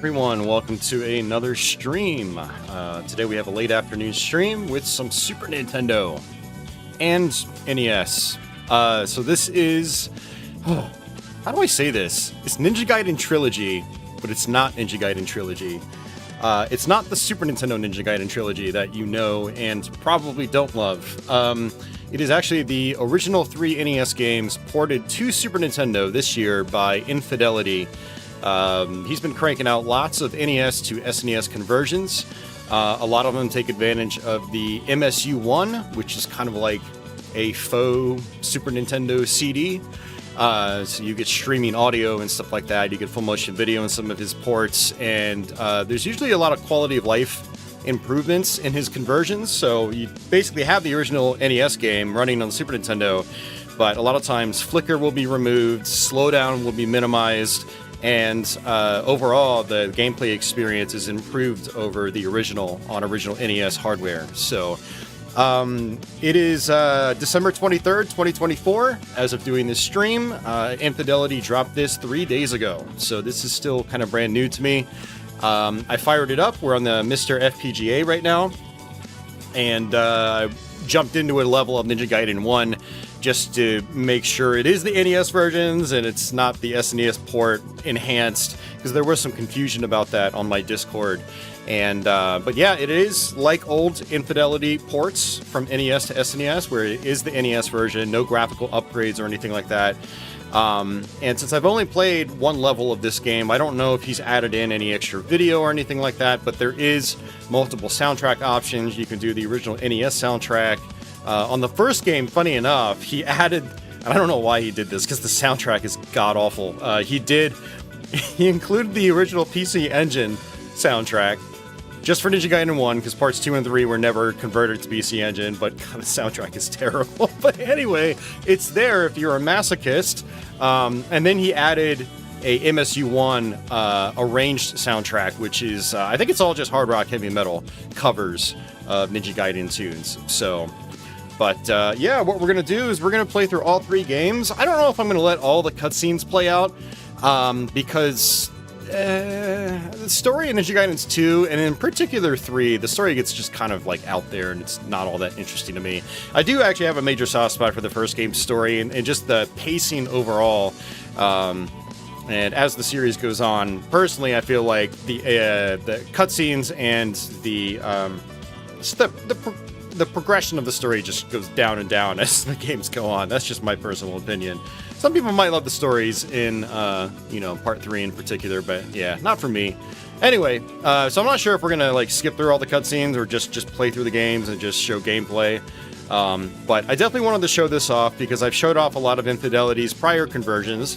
everyone, welcome to another stream. Today we have a late afternoon stream with some Super Nintendo and NES. So this is, how do I say this? It's Ninja Gaiden Trilogy, but it's not Ninja Gaiden Trilogy. It's not the Super Nintendo Ninja Gaiden Trilogy that you know and probably don't love. It is actually the original 3 NES games ported to Super Nintendo this year by Infidelity. He's been cranking out lots of NES to SNES conversions. A lot of them take advantage of the MSU-1, which is kind of like a faux Super Nintendo CD. So you get streaming audio and stuff like that. You get full motion video in some of his ports, and there's usually a lot of quality of life improvements in his conversions. So you basically have the original NES game running on the Super Nintendo, but a lot of times flicker will be removed, slowdown will be minimized, and overall the gameplay experience is improved over the original on original NES hardware. So it is December 23rd, 2024, as of doing this stream. Infidelity dropped this 3 days ago, so this is still kind of brand new to me. I fired it up. We're on the MiSTer FPGA right now, and I jumped into a level of Ninja Gaiden 1 just to make sure it is the NES versions and it's not the SNES port enhanced, because there was some confusion about that on my Discord. And but yeah, it is like old Infidelity ports from NES to SNES, where it is the NES version, no graphical upgrades or anything like that. And since I've only played one level of this game, I don't know if he's added in any extra video or anything like that, but there is multiple soundtrack options. You can do the original NES soundtrack. On the first game, funny enough, he added, and I don't know why he did this, because the soundtrack is god-awful. He included the original PC Engine soundtrack, just for Ninja Gaiden 1, because parts 2 and 3 were never converted to PC Engine, but God, the soundtrack is terrible. But anyway, it's there if you're a masochist. And then he added a MSU-1 arranged soundtrack, which is, I think it's all just hard rock, heavy metal covers of Ninja Gaiden tunes. So, but yeah, what we're going to do is we're going to play through all 3 games. I don't know if I'm going to let all the cutscenes play out, because the story in Ninja Gaiden 2, and in particular 3, the story gets just kind of like out there and it's not all that interesting to me. I do actually have a major soft spot for the first game's story and just the pacing overall. And as the series goes on, personally, I feel like the cutscenes and the progression of the story just goes down and down as the games go on. That's just my personal opinion. Some people might love the stories in, part 3 in particular, but yeah, not for me. Anyway, so I'm not sure if we're gonna like skip through all the cutscenes or just play through the games and just show gameplay. But I definitely wanted to show this off because I've showed off a lot of Infidelity's prior conversions.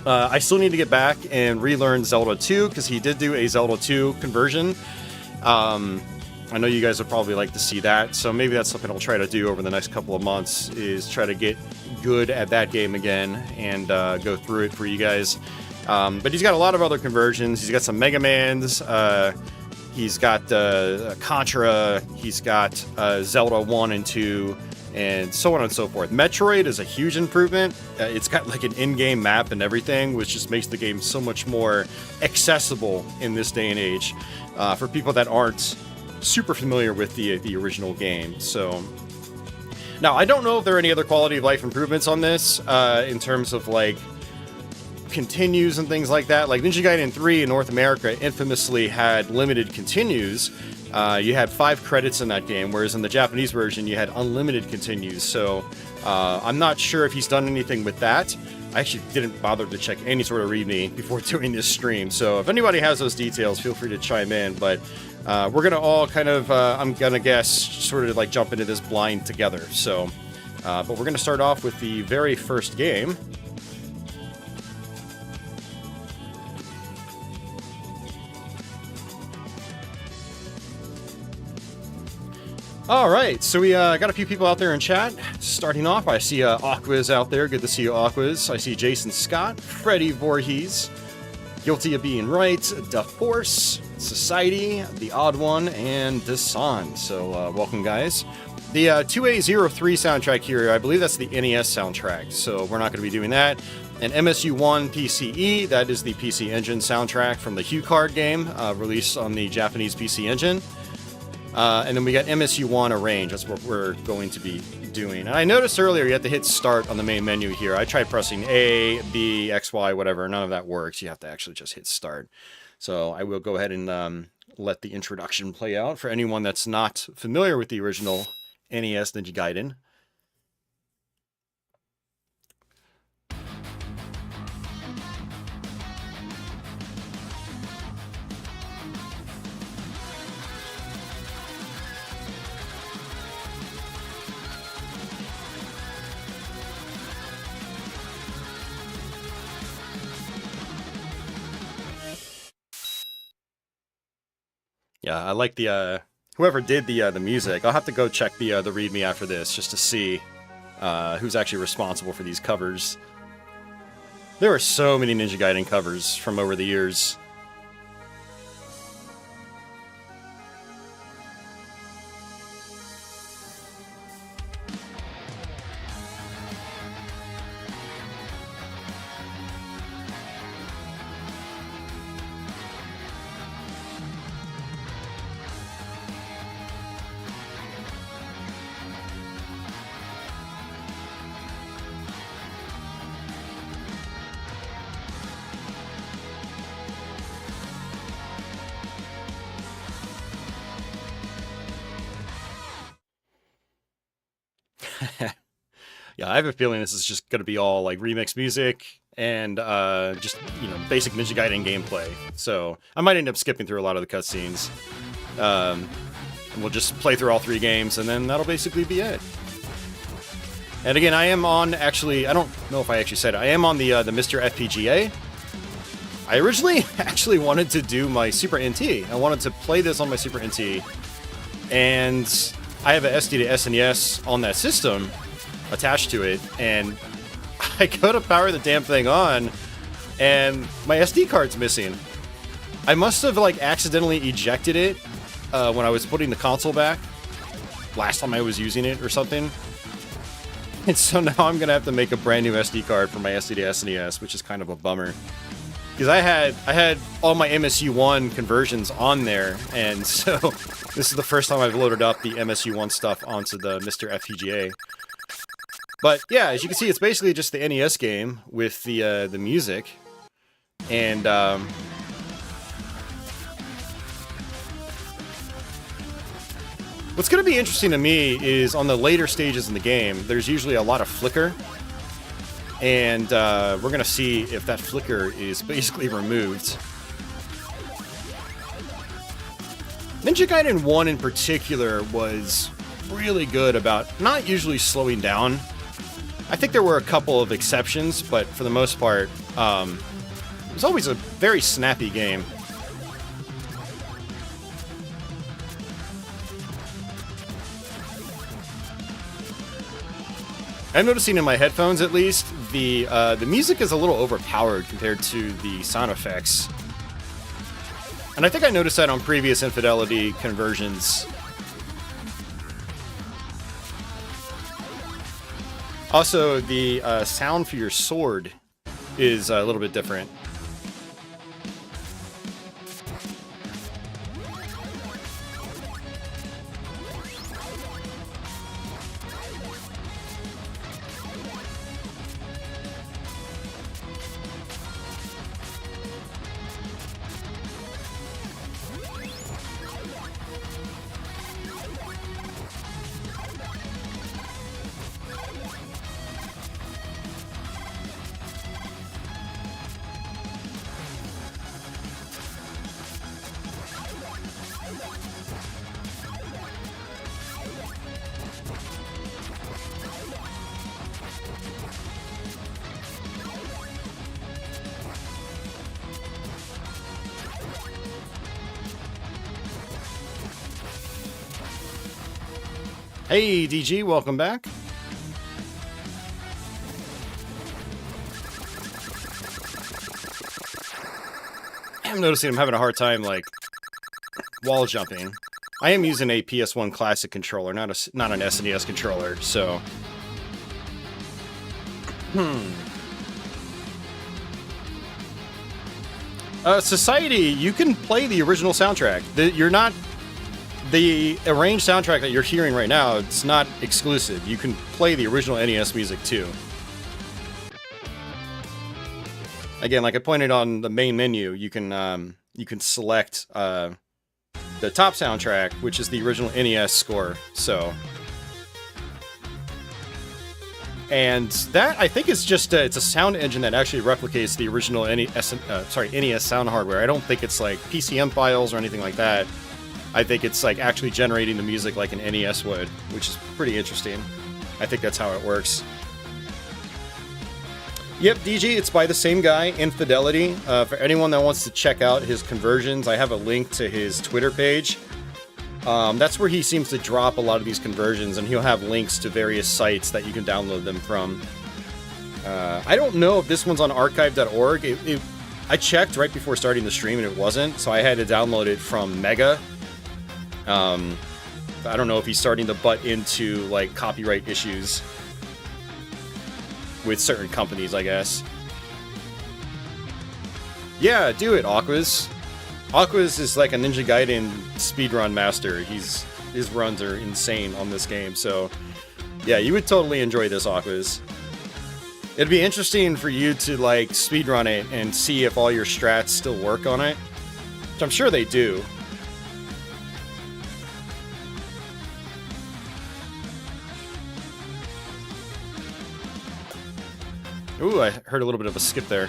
I still need to get back and relearn Zelda 2 because he did do a Zelda 2 conversion. I know you guys would probably like to see that, so maybe that's something I'll try to do over the next couple of months, is try to get good at that game again and go through it for you guys. But he's got a lot of other conversions. He's got some Mega Mans, he's got Contra, he's got Zelda 1 and 2, and so on and so forth. Metroid is a huge improvement. It's got like an in-game map and everything, which just makes the game so much more accessible in this day and age for people that aren't super familiar with the original game. So now I don't know if there are any other quality of life improvements on this in terms of like continues and things like that. Like Ninja Gaiden 3 in North America infamously had limited continues. You had 5 credits in that game, whereas in the Japanese version you had unlimited continues. So I'm not sure if he's done anything with that. I actually didn't bother to check any sort of README before doing this stream, so if anybody has those details, feel free to chime in. But we're gonna all kind of, I'm gonna guess, sort of like jump into this blind together. So, but we're gonna start off with the very first game. All right, so we got a few people out there in chat. Starting off, I see Aquas out there. Good to see you, Aquas. I see Jason Scott, Freddie Voorhees, Guilty of Being Right, Da Force, Society, The Odd One, and Desan. So welcome, guys. The 2A03 soundtrack here, I believe that's the NES soundtrack, so we're not going to be doing that. an MSU-1 PCE, that is the PC Engine soundtrack from the HuCard game, released on the Japanese PC Engine. And then we got MSU-1 Arrange, that's what we're going to be doing. And I noticed earlier you have to hit start on the main menu here. I tried pressing A, B, X, Y, whatever, none of that works. You have to actually just hit start. So I will go ahead and let the introduction play out for anyone that's not familiar with the original NES Ninja Gaiden. Yeah, I like the whoever did the music. I'll have to go check the README after this just to see who's actually responsible for these covers. There are so many Ninja Gaiden covers from over the years. Yeah, I have a feeling this is just going to be all like remix music and just, you know, basic Ninja Gaiden gameplay. So I might end up skipping through a lot of the cutscenes. And we'll just play through all 3 games, and then that'll basically be it. And again, I am on, actually, I don't know if I actually said it, I am on the MiSTer FPGA. I originally actually wanted to do my Super NT. I wanted to play this on my Super NT. And I have an SD to SNES on that system attached to it, and I go to power the damn thing on, and my SD card's missing. I must have like accidentally ejected it when I was putting the console back last time I was using it or something. And so now I'm gonna have to make a brand new SD card for my SD to SNES, which is kind of a bummer. Because I had all my MSU-1 conversions on there, and so this is the first time I've loaded up the MSU-1 stuff onto the MiSTer FPGA. But yeah, as you can see, it's basically just the NES game with the music, and what's going to be interesting to me is on the later stages in the game, there's usually a lot of flicker, and we're going to see if that flicker is basically removed. Ninja Gaiden 1 in particular was really good about not usually slowing down. I think there were a couple of exceptions, but for the most part, it was always a very snappy game. I'm noticing in my headphones, at least, the music is a little overpowered compared to the sound effects. And I think I noticed that on previous Infidelity conversions. Also, the sound for your sword is a little bit different. Hey, DG, welcome back. I'm noticing I'm having a hard time, like, wall jumping. I am using a PS1 Classic controller, not an SNES controller, so... Society, you can play the original soundtrack. You're not... The arranged soundtrack that you're hearing right now, it's not exclusive. You can play the original NES music too. Again, like I pointed on the main menu, you can select the top soundtrack, which is the original NES score. So, and that I think is just it's a sound engine that actually replicates the original NES sound hardware. I don't think it's like PCM files or anything like that. I think it's like actually generating the music like an NES would, which is pretty interesting. I think that's how it works. Yep, DG, it's by the same guy, Infidelity. For anyone that wants to check out his conversions, I have a link to his Twitter page. That's where he seems to drop a lot of these conversions, and he'll have links to various sites that you can download them from. I don't know if this one's on archive.org. I checked right before starting the stream, and it wasn't, so I had to download it from Mega. I don't know if he's starting to butt into, like, copyright issues with certain companies, I guess. Yeah, do it, Aquas. Aquas is like a Ninja Gaiden speedrun master. His runs are insane on this game, so yeah, you would totally enjoy this, Aquas. It'd be interesting for you to like speedrun it and see if all your strats still work on it, which I'm sure they do. Ooh, I heard a little bit of a skip there.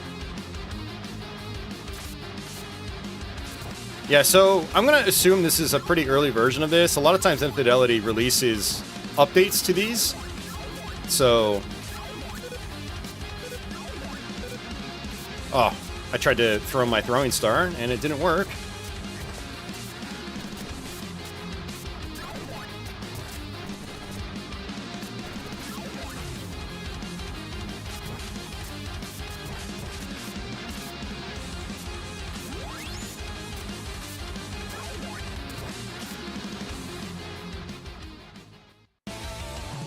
Yeah, so I'm going to assume this is a pretty early version of this. A lot of times Infidelity releases updates to these. So... Oh, I tried to throw my throwing star, and it didn't work.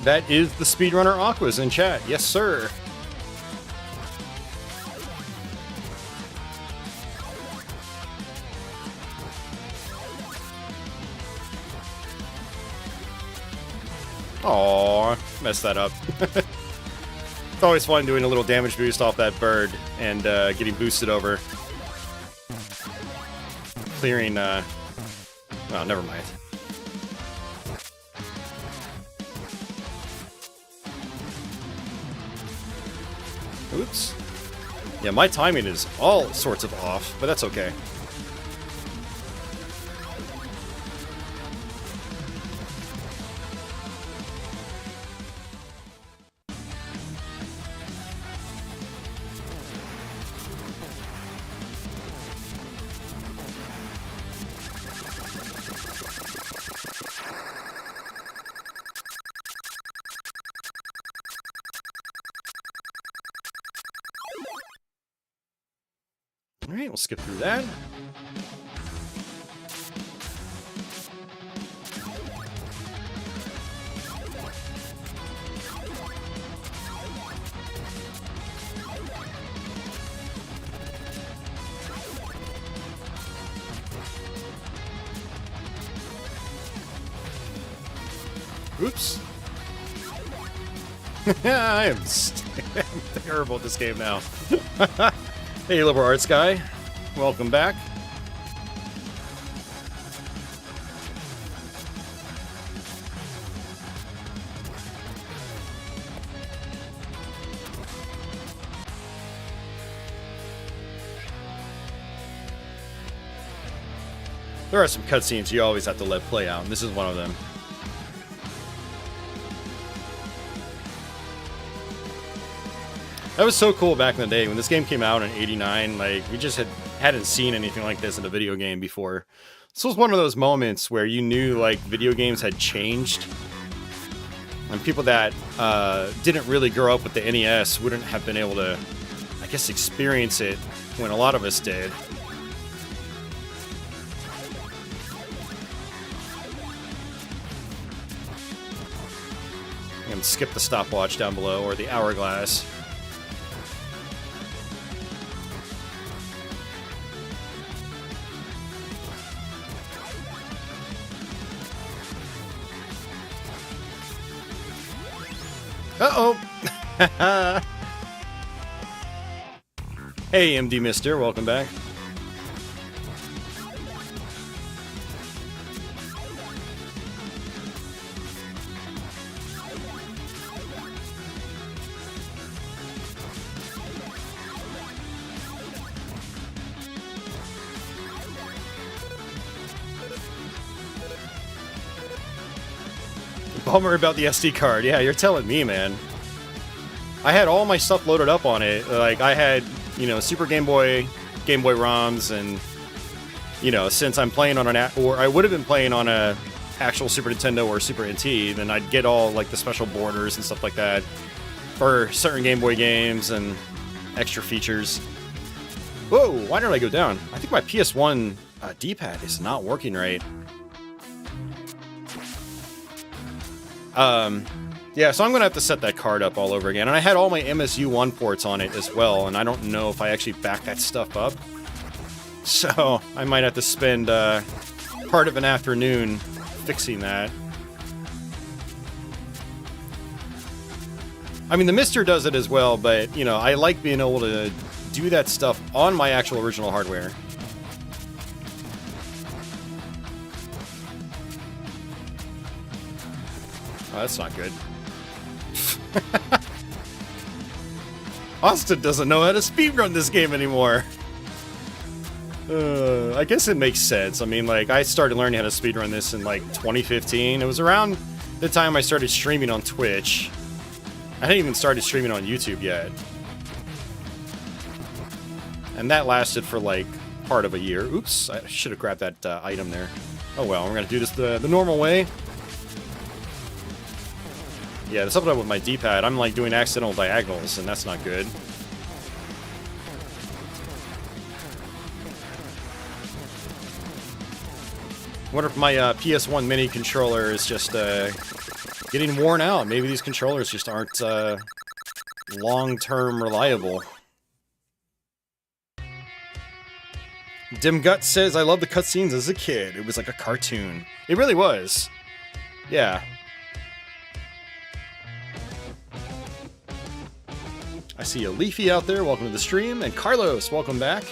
That is the speedrunner Aquas in chat. Yes, sir. Aww, messed that up. It's always fun doing a little damage boost off that bird and getting boosted over. Clearing, oh, never mind. Oops. Yeah, my timing is all sorts of off, but that's okay. Alright, we'll skip through that. Oops. I am terrible at this game now. Hey, Liberal Arts Guy. Welcome back. There are some cutscenes you always have to let play out, and this is one of them. That was so cool back in the day when this game came out in '89. Like, we just hadn't seen anything like this in a video game before. This was one of those moments where you knew like video games had changed, and people that didn't really grow up with the NES wouldn't have been able to, I guess, experience it when a lot of us did. I'm gonna skip the stopwatch down below, or the hourglass. Uh-oh! Hey, MD MiSTer, welcome back. Bummer about the SD card. Yeah, you're telling me, man. I had all my stuff loaded up on it. Like, I had, you know, Super Game Boy ROMs, and, you know, since I'm playing on or I would have been playing on a actual Super Nintendo or Super NT, then I'd get all, like, the special borders and stuff like that for certain Game Boy games and extra features. Whoa, why did I go down? I think my PS1 D-pad is not working right. Yeah, so I'm going to have to set that card up all over again. And I had all my MSU-1 ports on it as well, and I don't know if I actually backed that stuff up. So I might have to spend part of an afternoon fixing that. I mean, the MiSTer does it as well, but, you know, I like being able to do that stuff on my actual original hardware. Oh, that's not good. Austin doesn't know how to speedrun this game anymore. I guess it makes sense. I mean, like, I started learning how to speedrun this in, like, 2015. It was around the time I started streaming on Twitch. I hadn't even started streaming on YouTube yet. And that lasted for, like, part of a year. Oops, I should have grabbed that item there. Oh well, we're gonna do this the normal way. Yeah, there's something up with my D-pad. I'm like doing accidental diagonals, and that's not good. I wonder if my PS1 mini controller is just getting worn out. Maybe these controllers just aren't long-term reliable. Dim Gut says, I love the cutscenes as a kid. It was like a cartoon. It really was. Yeah. I see a Leafy out there, welcome to the stream, and Carlos, welcome back.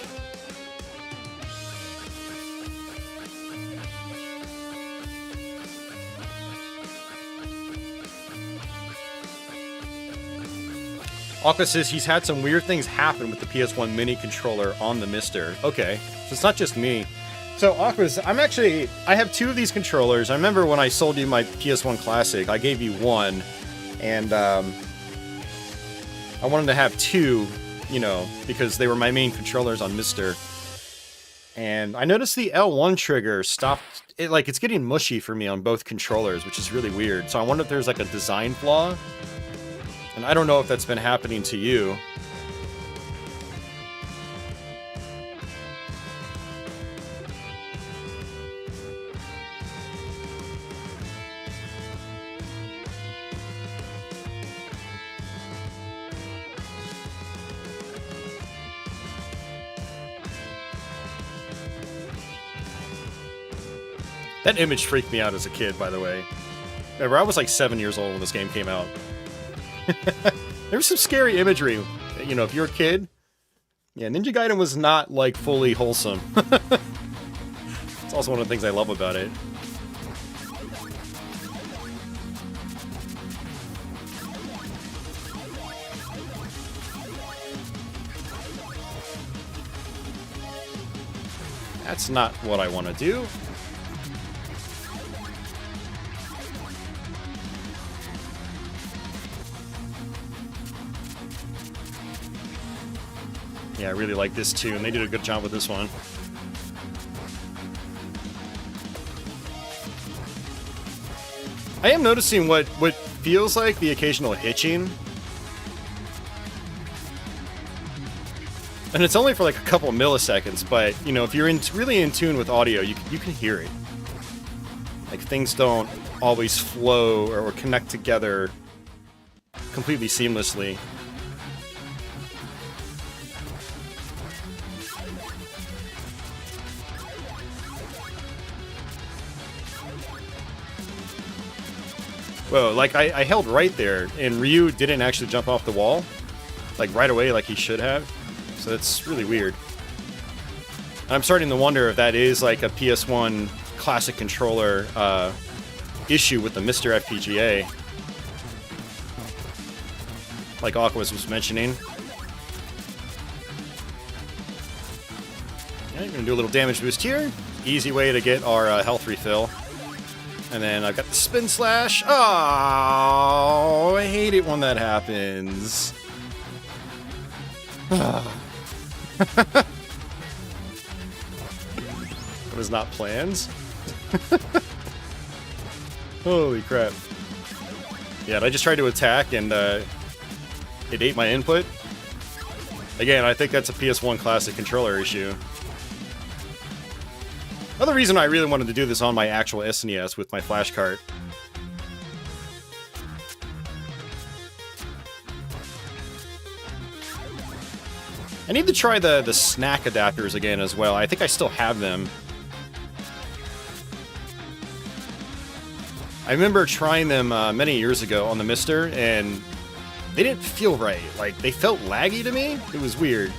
Aqua says he's had some weird things happen with the PS1 mini controller on the MiSTer. Okay, so it's not just me. So Aqua's, I have two of these controllers. I remember when I sold you my PS1 Classic, I gave you one, and I wanted to have two, you know, because they were my main controllers on MiSTer. And I noticed the L1 trigger stopped, it's getting mushy for me on both controllers, which is really weird. So I wonder if there's like a design flaw. And I don't know if that's been happening to you. That image freaked me out as a kid, by the way. Remember, I was like 7 years old when this game came out. There was some scary imagery, you know, if you're a kid. Yeah, Ninja Gaiden was not, like, fully wholesome. It's also one of the things I love about it. That's not what I want to do. Yeah, I really like this tune. They did a good job with this one. I am noticing what feels like the occasional hitching. And it's only for like a couple milliseconds, but, you know, if you're really in tune with audio, you can hear it. Like, things don't always flow or connect together completely seamlessly. Whoa, like I held right there, and Ryu didn't actually jump off the wall, like right away, like he should have. So that's really weird. I'm starting to wonder if that is like a PS1 classic controller issue with the MiSTer FPGA, like Aquas was mentioning. Okay, gonna do a little damage boost here. Easy way to get our health refill. And then I've got the spin slash. Oh, I hate it when that happens. It was not planned. Holy crap. Yeah, I just tried to attack and it ate my input. Again, I think that's a PS1 classic controller issue. Another reason I really wanted to do this on my actual SNES with my flash cart. I need to try the snack adapters again as well. I think I still have them. I remember trying them many years ago on the MiSTer, and they didn't feel right. Like, they felt laggy to me. It was weird.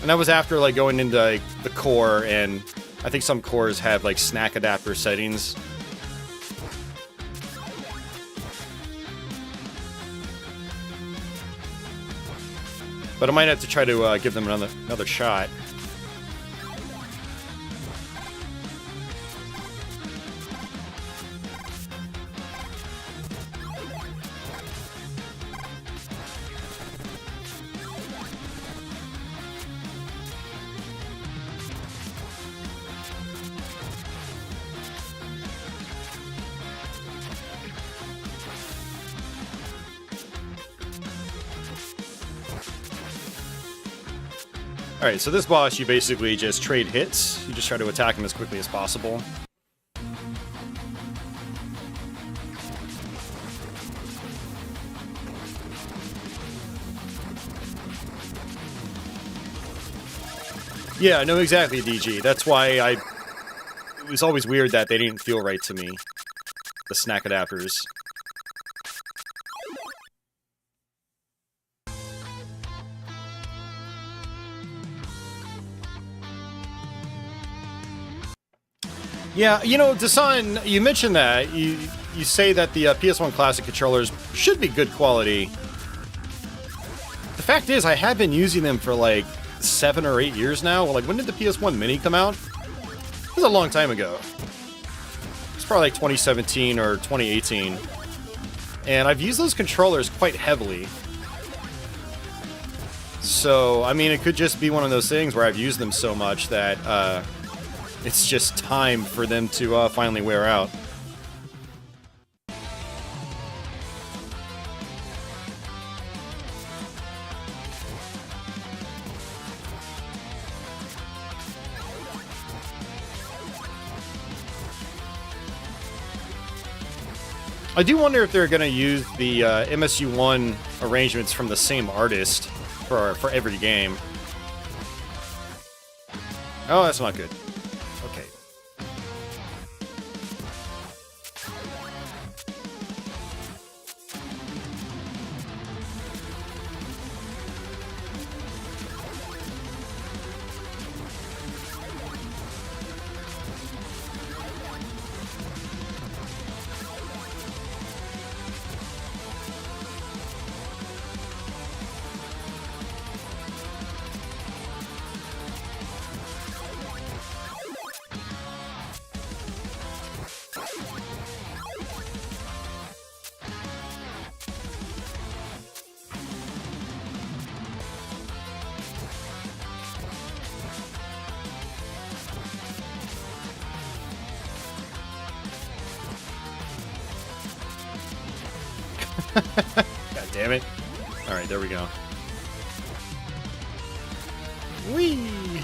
And that was after, like, going into like, the core, and I think some cores have, like, snack adapter settings. But I might have to try to give them another shot. Alright, so this boss, you basically just trade hits. You just try to attack him as quickly as possible. Yeah, I know exactly, DG. That's why it was always weird that they didn't feel right to me. The snack adapters. Yeah, you know, Dasan, you mentioned that. You say that the PS1 Classic controllers should be good quality. The fact is, I have been using them for like 7 or 8 years now. Well, like, when did the PS1 Mini come out? It was a long time ago. It's probably like 2017 or 2018. And I've used those controllers quite heavily. So, I mean, it could just be one of those things where I've used them so much that, it's just time for them to finally wear out. I do wonder if they're going to use the MSU-1 arrangements from the same artist for every game. Oh, that's not good. Okay. God damn it. Alright, there we go. Whee!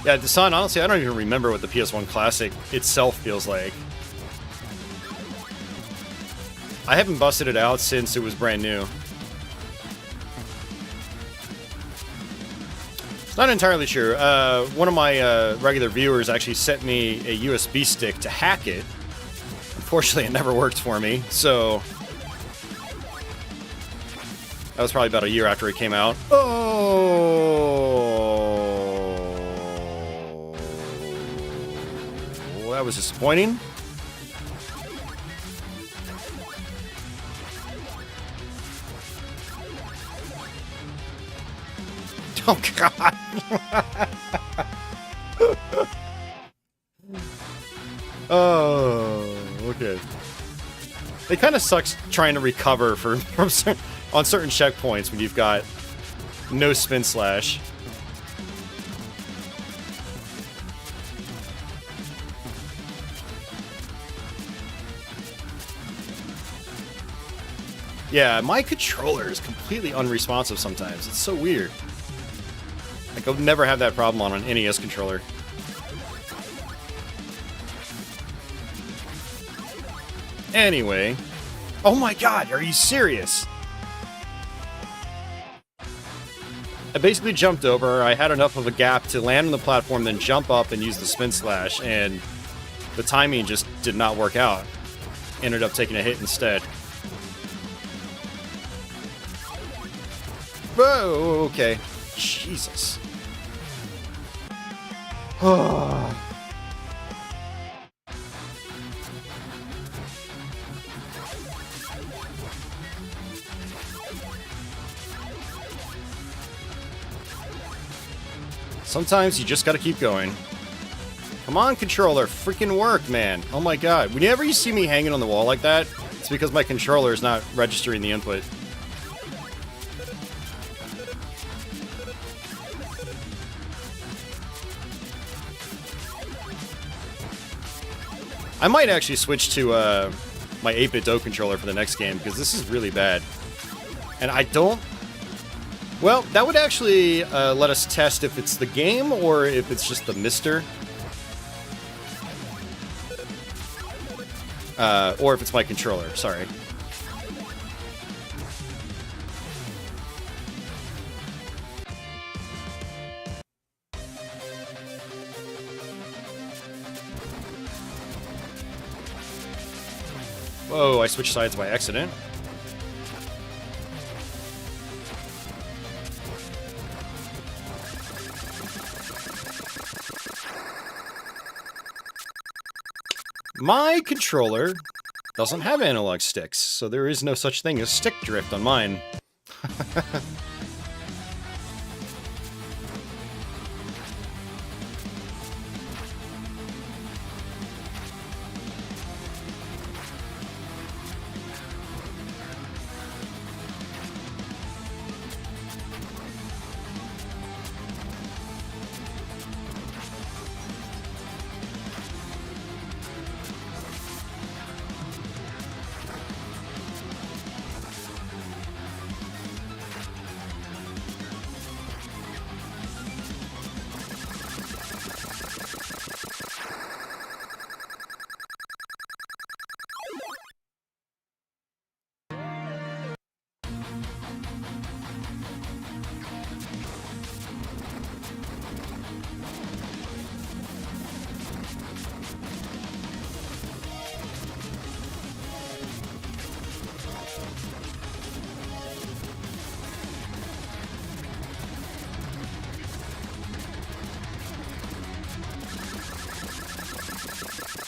Yeah, Dasan, honestly, I don't even remember what the PS1 Classic itself feels like. I haven't busted it out since it was brand new. Not entirely sure. One of my regular viewers actually sent me a USB stick to hack it. Unfortunately, it never worked for me, so... That was probably about a year after it came out. Oh... Well, that was disappointing. Oh, God. Oh, okay. It kind of sucks trying to recover from on certain checkpoints when you've got no spin slash. Yeah, my controller is completely unresponsive sometimes. It's so weird. Like, I'll never have that problem on an NES controller. Anyway. Oh my God, are you serious? I basically jumped over. I had enough of a gap to land on the platform, then jump up and use the spin slash, and the timing just did not work out. Ended up taking a hit instead. Whoa, okay. Jesus. Sometimes you just gotta keep going. Come on, controller, freaking work, man. Oh my God. Whenever you see me hanging on the wall like that, it's because my controller is not registering the input. I might actually switch to my 8-bit Do controller for the next game, because this is really bad. And I don't... Well, that would actually let us test if it's the game or if it's just the MiSTer. Or if it's my controller, sorry. Whoa, I switched sides by accident. My controller doesn't have analog sticks, so there is no such thing as stick drift on mine.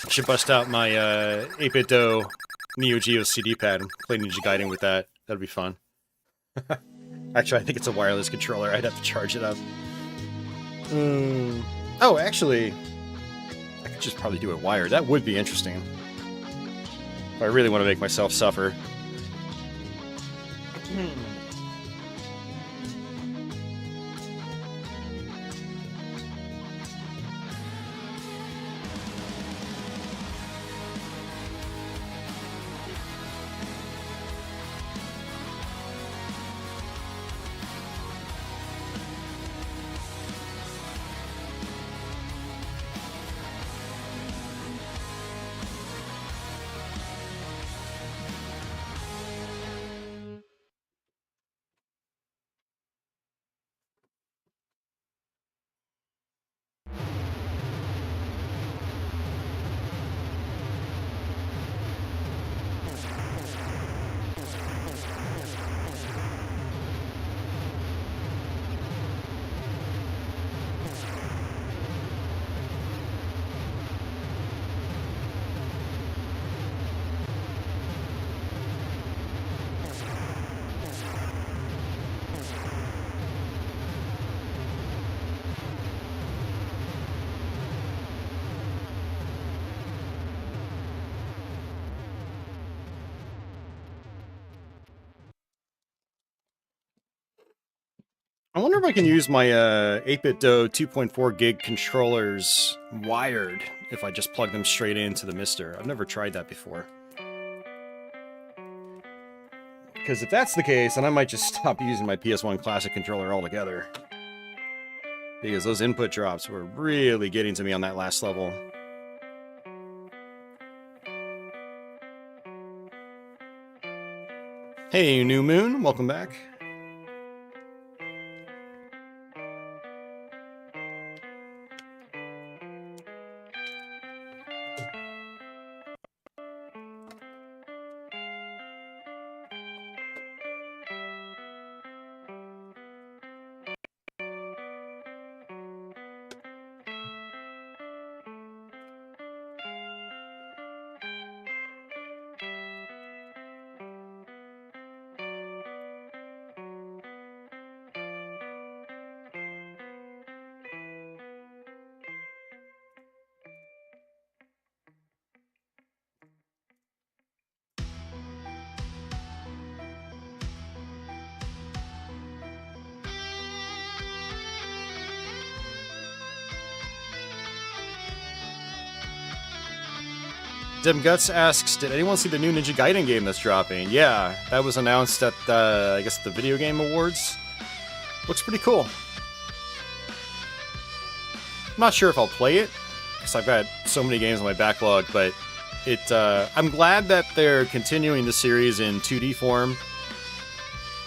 Should bust out my 8-bit Do Neo Geo CD pad and play Ninja Gaiden with that. That'd be fun. Actually, I think it's a wireless controller. I'd have to charge it up. Oh, actually, I could just probably do it wired. That would be interesting. If I really want to make myself suffer. I wonder if I can use my 8BitDo 2.4 gig controllers wired if I just plug them straight into the MiSTer. I've never tried that before. Because if that's the case, then I might just stop using my PS1 Classic controller altogether. Because those input drops were really getting to me on that last level. Hey, New Moon, welcome back. Dim Guts asks, did anyone see the new Ninja Gaiden game that's dropping? Yeah, that was announced at, I guess, the Video Game Awards. Looks pretty cool. I'm not sure if I'll play it, because I've got so many games on my backlog, but I'm glad that they're continuing the series in 2D form.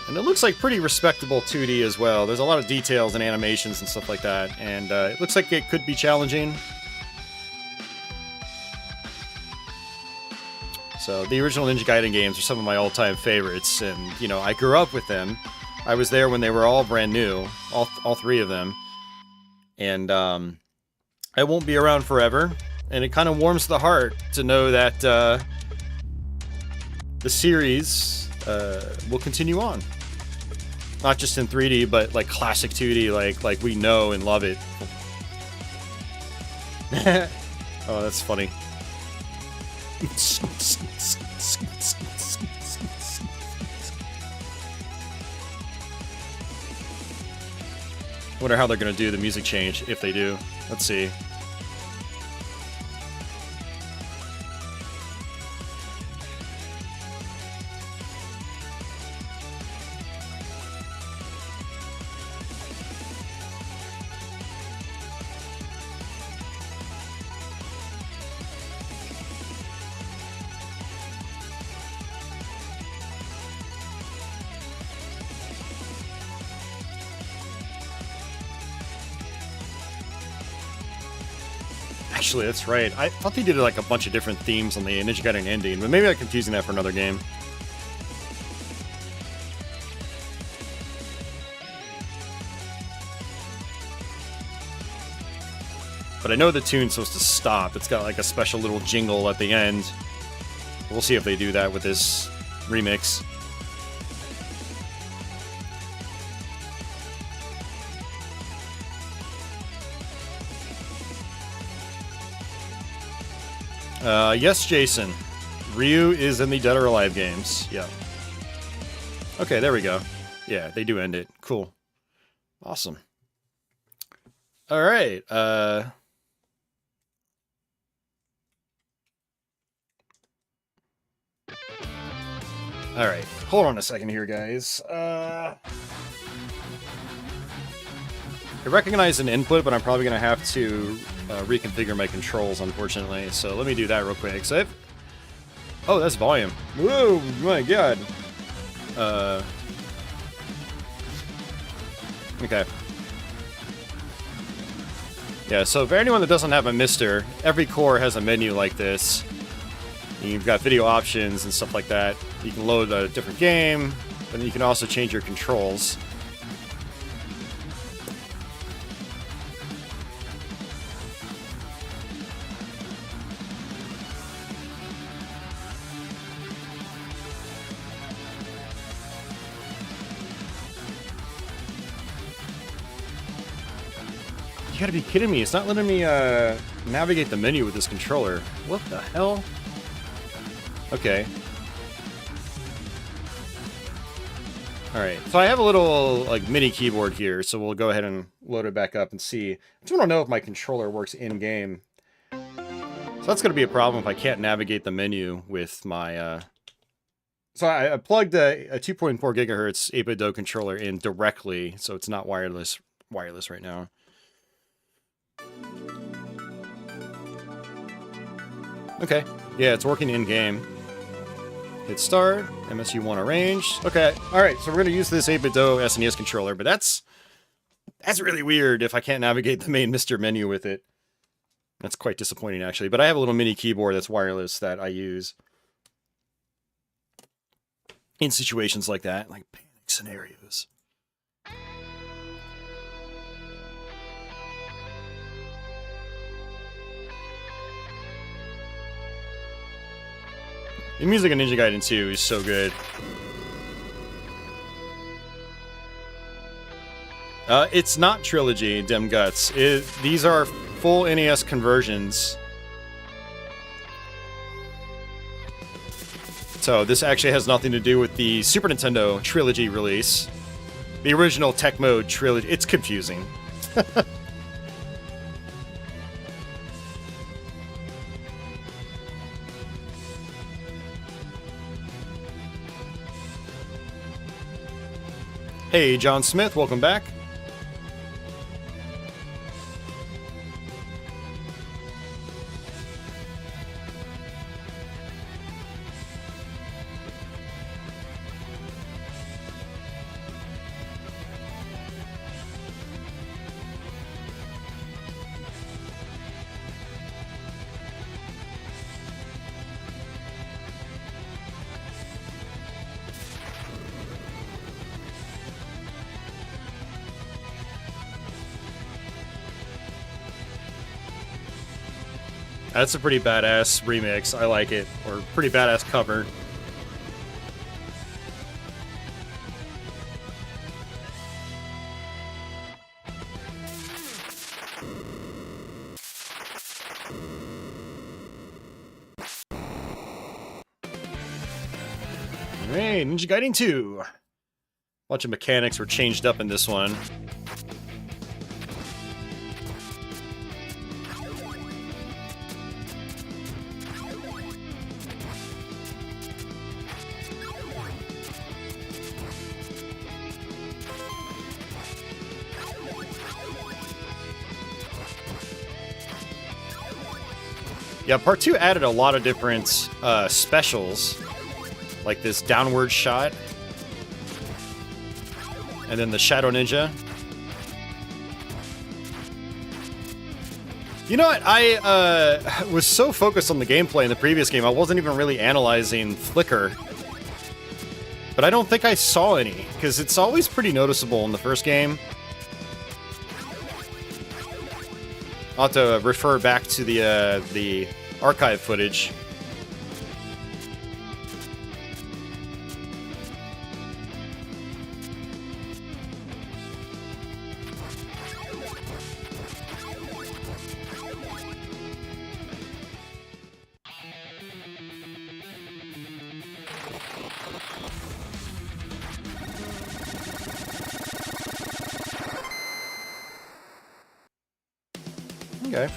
And it looks like pretty respectable 2D as well. There's a lot of details and animations and stuff like that, and it looks like it could be challenging. So the original Ninja Gaiden games are some of my all-time favorites, and, you know, I grew up with them. I was there when they were all brand new, all three of them. And I won't be around forever, and it kind of warms the heart to know that the series will continue on. Not just in 3D, but like classic 2D, like we know and love it. Oh, that's funny. Wonder how they're gonna do the music change, if they do. Let's see. Actually, that's right. I thought they did like a bunch of different themes on the Ninja Gaiden ending, but maybe I'm confusing that for another game. But I know the tune's supposed to stop. It's got like a special little jingle at the end. We'll see if they do that with this remix. Yes, Jason. Ryu is in the Dead or Alive games. Yeah. Okay, there we go. Yeah, they do end it. Cool. Awesome. Alright, Alright, hold on a second here, guys. I recognize an input, but I'm probably going to have to reconfigure my controls, unfortunately. So let me do that real quick. So oh, that's volume. Whoa, my god. Okay. Yeah, so for anyone that doesn't have a MiSTer, every core has a menu like this. You've got video options and stuff like that. You can load a different game, but then you can also change your controls. You gotta be kidding me, it's not letting me navigate the menu with this controller. What the hell? Okay. Alright, so I have a little, like, mini keyboard here, so we'll go ahead and load it back up and see. I just want to know if my controller works in-game. So that's going to be a problem if I can't navigate the menu with my, So I plugged a 2.4 gigahertz 8-bit DO controller in directly, so it's not wireless right now. Okay, yeah, it's working in-game. Hit start, MSU-1 arranged. Okay, alright, so we're going to use this 8-bit DO SNES controller, but that's really weird if I can't navigate the main MiSTer menu with it. That's quite disappointing, actually. But I have a little mini keyboard that's wireless that I use in situations like that, like panic scenarios. The music in Ninja Gaiden 2 is so good. It's not Trilogy, Dem Guts. These are full NES conversions. So this actually has nothing to do with the Super Nintendo Trilogy release. The original Tecmo Trilogy. It's confusing. Hey, John Smith, welcome back. That's a pretty badass remix. I like it. Or pretty badass cover. Alright, Ninja Gaiden 2. A bunch of mechanics were changed up in this one. Yeah, part 2 added a lot of different specials, like this downward shot, and then the Shadow Ninja. You know what, I was so focused on the gameplay in the previous game, I wasn't even really analyzing flicker. But I don't think I saw any, because it's always pretty noticeable in the first game. I'll have to refer back to the archive footage. Okay.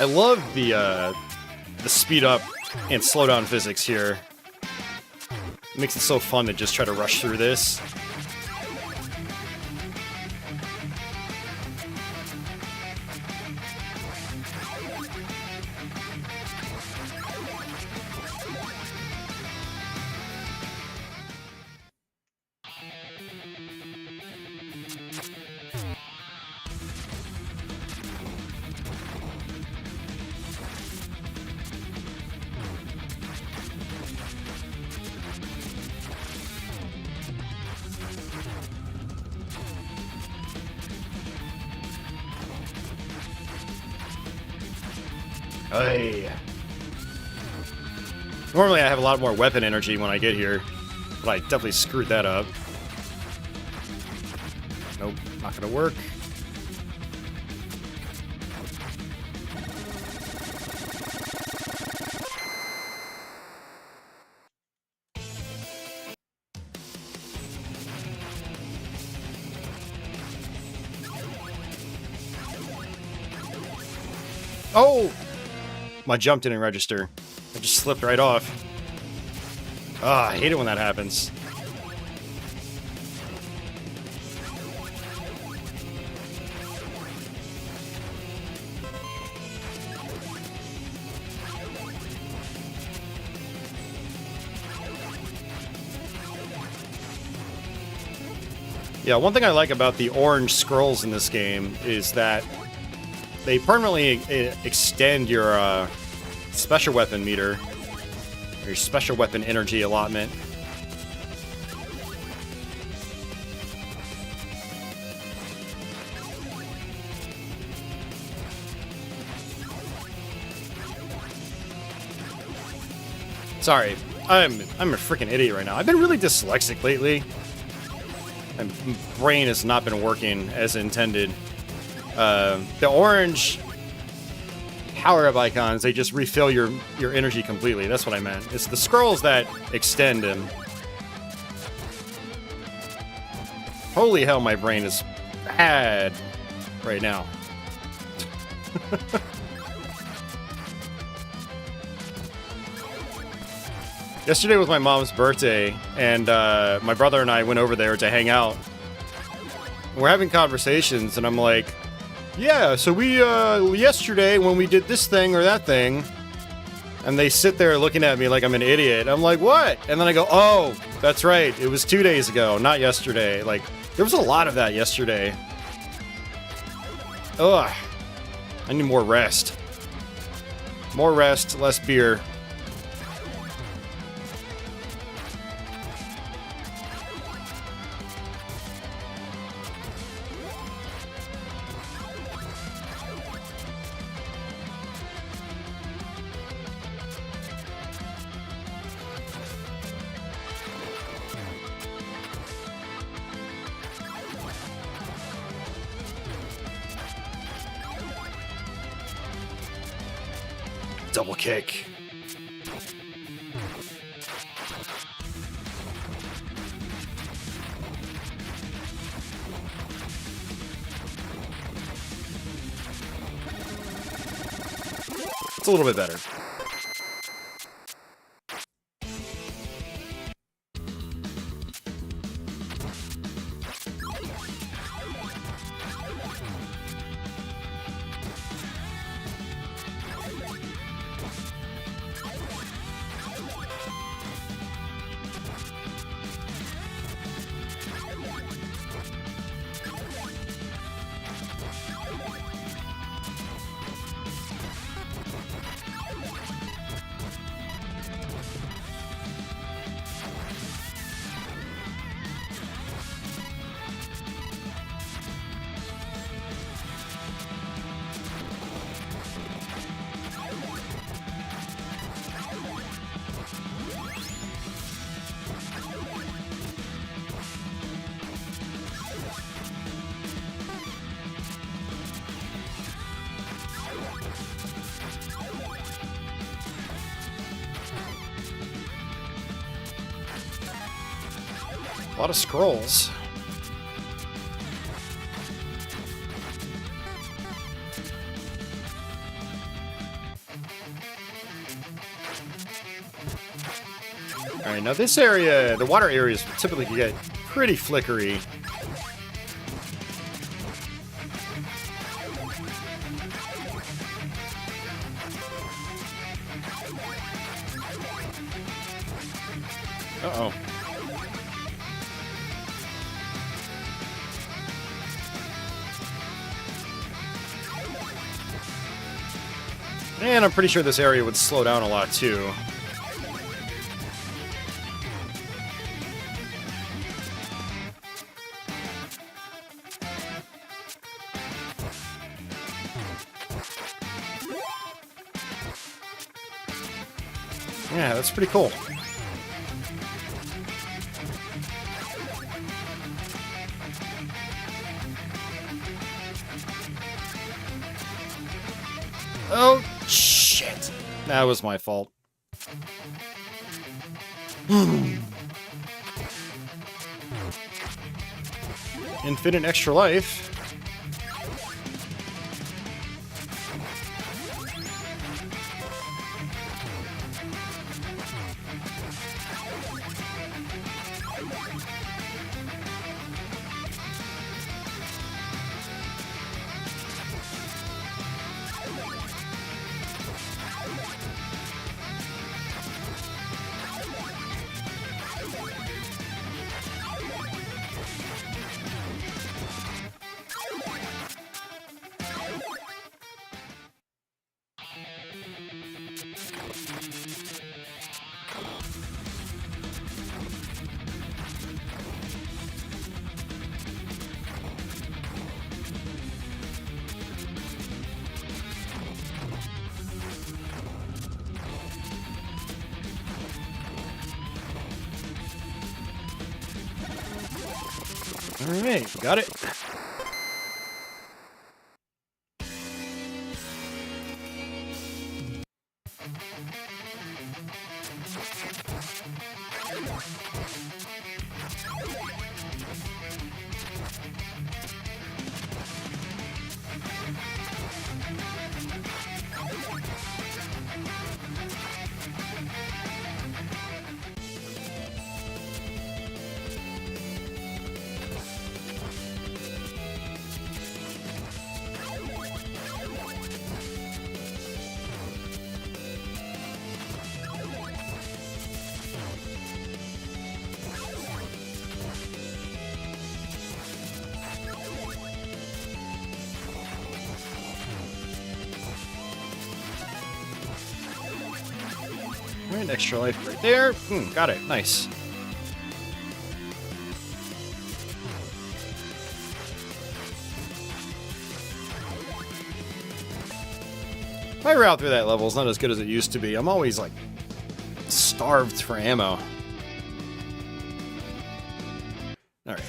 I love the speed up and slowdown physics here. It makes it so fun to just try to rush through this. Hey. Normally I have a lot more weapon energy when I get here, but I definitely screwed that up. Nope, not gonna work. Oh! My jump didn't register. I just slipped right off. Ah, I hate it when that happens. Yeah, one thing I like about the orange scrolls in this game is that they permanently extend your special weapon meter, or your special weapon energy allotment. Sorry, I'm a freaking idiot right now. I've been really dyslexic lately. My brain has not been working as intended. The orange power-up icons, they just refill your energy completely. That's what I meant. It's the scrolls that extend them. Holy hell, my brain is bad right now. Yesterday was my mom's birthday, and my brother and I went over there to hang out. We're having conversations, and I'm like, yeah, so we, yesterday when we did this thing or that thing, and they sit there looking at me like I'm an idiot. I'm like, what? And then I go, oh, that's right. It was 2 days ago, not yesterday. Like, there was a lot of that yesterday. Ugh. I need more rest. More rest, less beer. Double kick. It's a little bit better. A lot of scrolls. Alright, now this area, the water areas typically get pretty flickery. Uh-oh. And I'm pretty sure this area would slow down a lot, too. Yeah, that's pretty cool. Oh, shit. That was my fault. Infinite extra life. Alright, got it. Right, extra life right there. Got it. Nice. My route through that level is not as good as it used to be. I'm always, like, starved for ammo. Alright.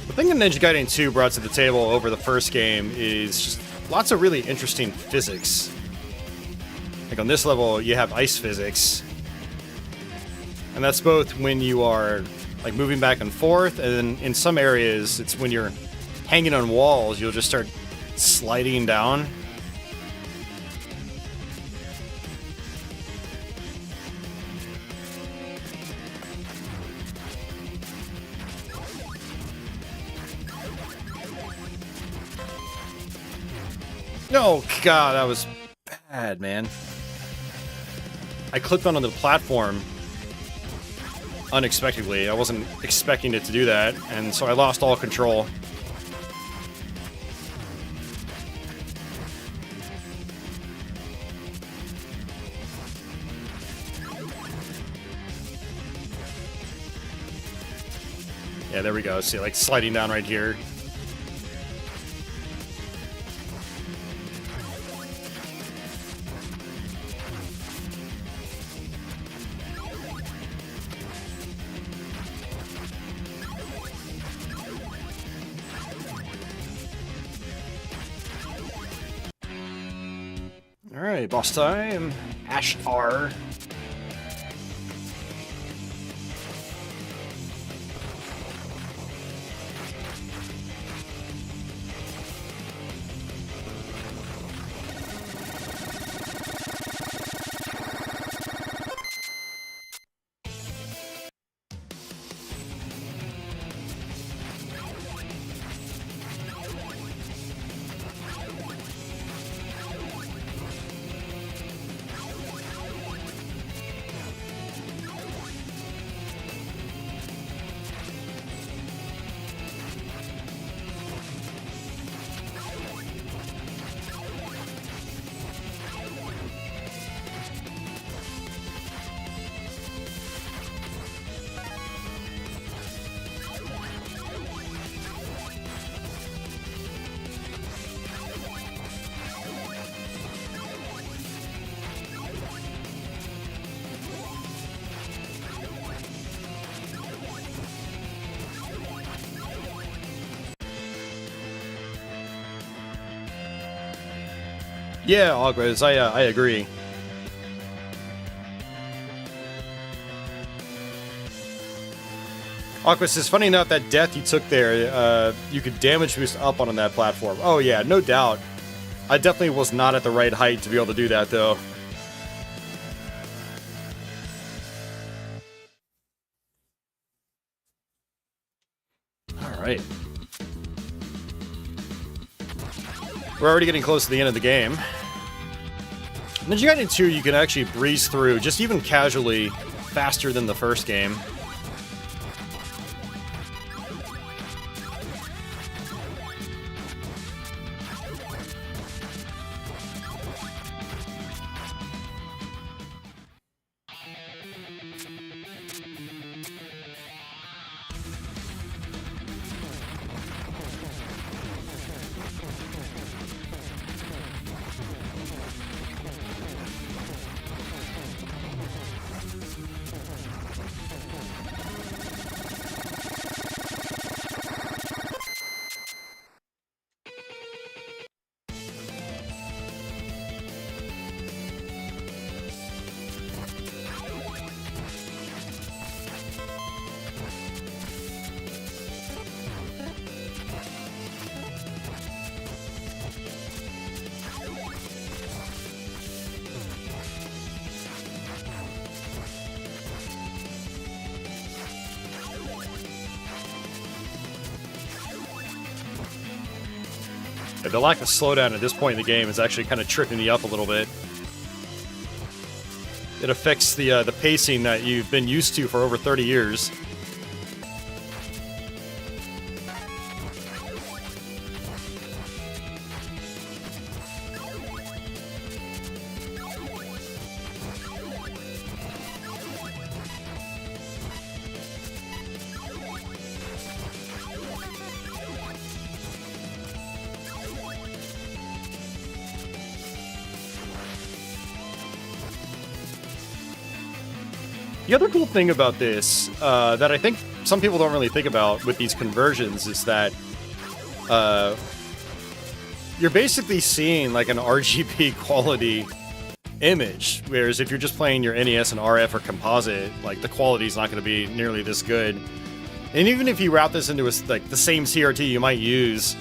The thing that Ninja Gaiden 2 brought to the table over the first game is just lots of really interesting physics. Like on this level, you have ice physics. And that's both when you are like moving back and forth, and then in some areas, it's when you're hanging on walls, you'll just start sliding down. Oh, God, that was bad, man. I clipped onto the platform unexpectedly. I wasn't expecting it to do that, and so I lost all control. Yeah, there we go. See, like, sliding down right here. Alright, boss time. Ashtar. Yeah, August, I agree. Aquas, it's funny enough that death you took there, you could damage boost up on that platform. Oh yeah, no doubt. I definitely was not at the right height to be able to do that though. Alright. We're already getting close to the end of the game. Ninja Gaiden 2 you can actually breeze through, just even casually, faster than the first game. The lack of slowdown at this point in the game is actually kind of tripping me up a little bit. It affects the pacing that you've been used to for over 30 years. The other cool thing about this, that I think some people don't really think about with these conversions, is that you're basically seeing like an RGB quality image, whereas if you're just playing your NES and RF or composite, like the quality's not going to be nearly this good. And even if you route this into like the same CRT you might use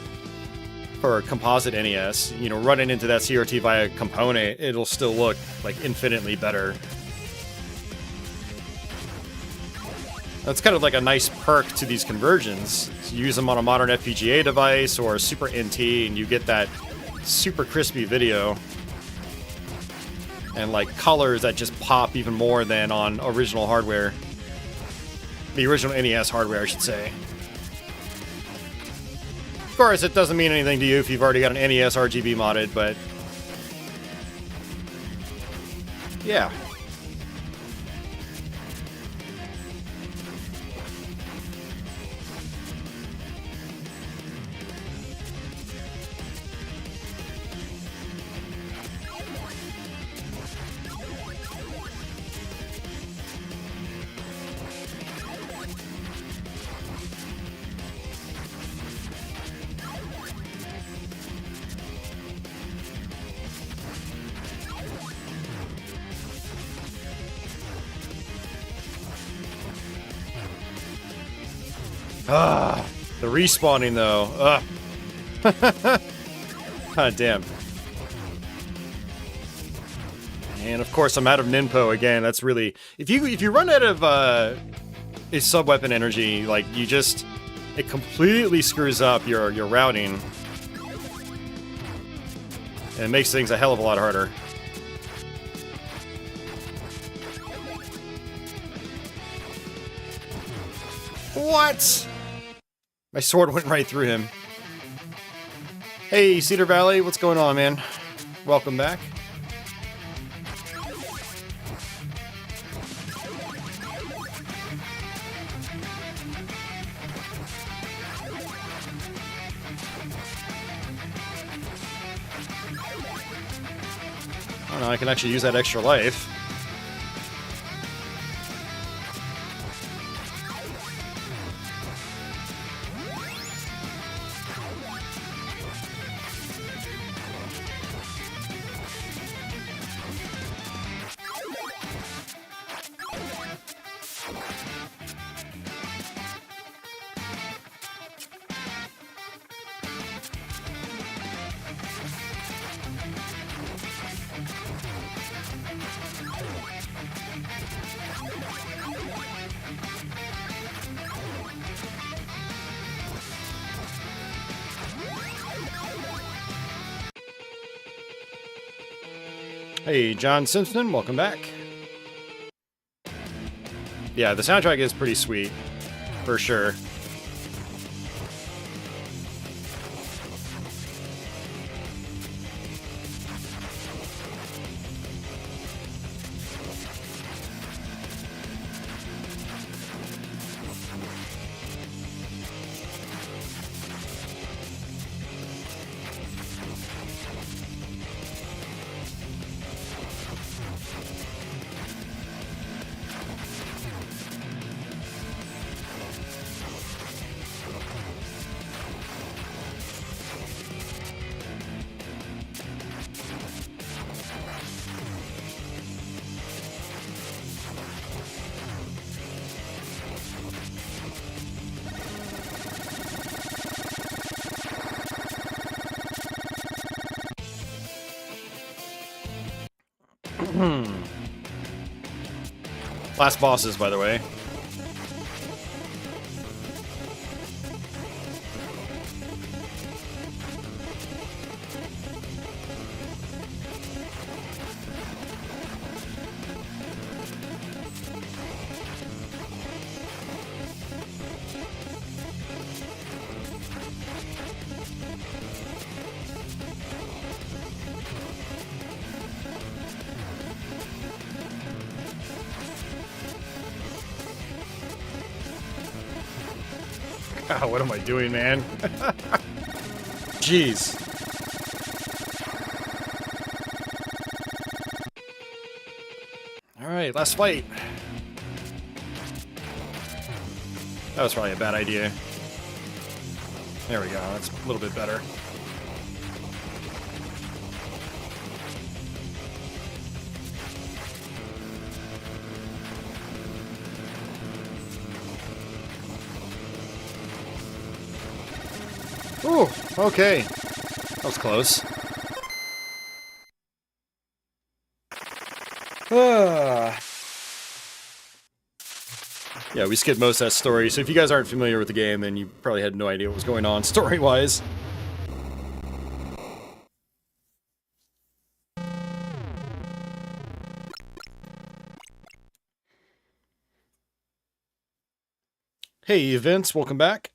for a composite NES, you know, running into that CRT via component, it'll still look like infinitely better. That's kind of like a nice perk to these conversions. You use them on a modern FPGA device or a Super NT and you get that super crispy video. And like colors that just pop even more than on original hardware. The original NES hardware, I should say. Of course, it doesn't mean anything to you if you've already got an NES RGB modded, but... yeah. Ah, the respawning though. Ugh. God damn. And of course, I'm out of Ninpo again. That's really, if you run out of a sub-weapon energy, like it completely screws up your routing, and it makes things a hell of a lot harder. What? My sword went right through him. Hey, Cedar Valley, what's going on, man? Welcome back. Oh no, I can actually use that extra life. Hey, John Simpson, welcome back. Yeah, the soundtrack is pretty sweet, for sure. Last bosses, by the way. God, what am I doing, man? Jeez. Alright, last fight. That was probably a bad idea. There we go, that's a little bit better. Ooh, okay. That was close. Yeah, we skipped most of that story, so if you guys aren't familiar with the game, then you probably had no idea what was going on story-wise. Hey, Vince, welcome back.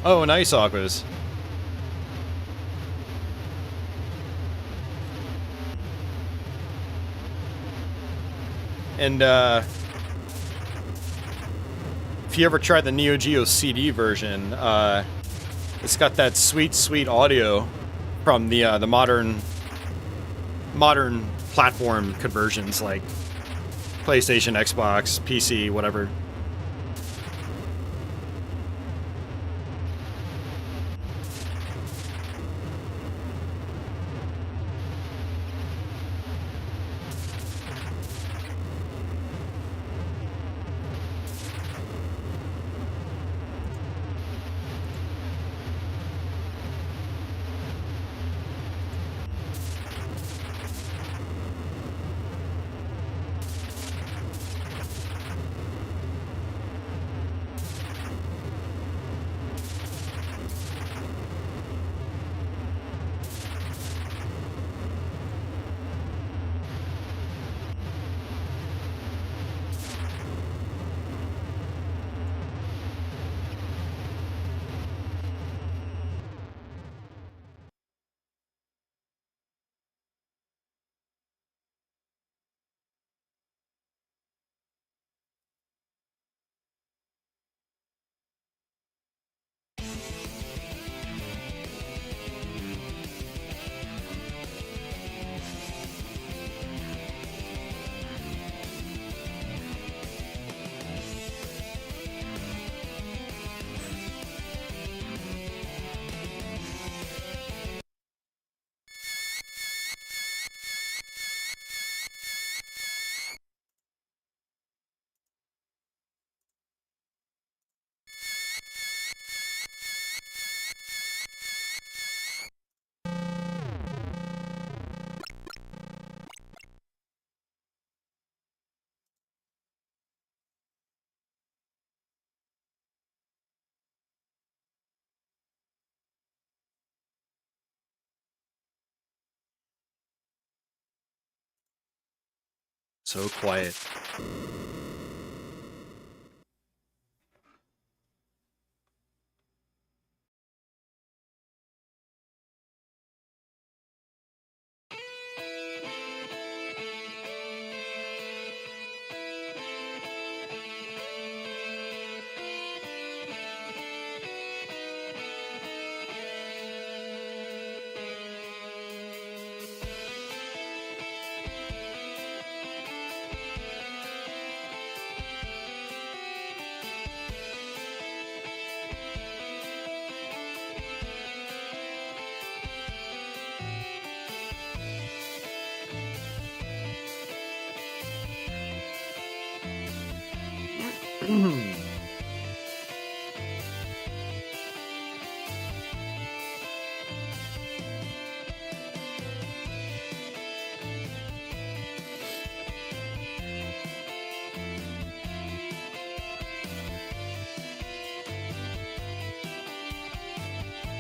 Oh, nice, Aquas. And, if you ever tried the Neo Geo CD version, it's got that sweet, sweet audio from the modern platform conversions, like PlayStation, Xbox, PC, whatever. So quiet.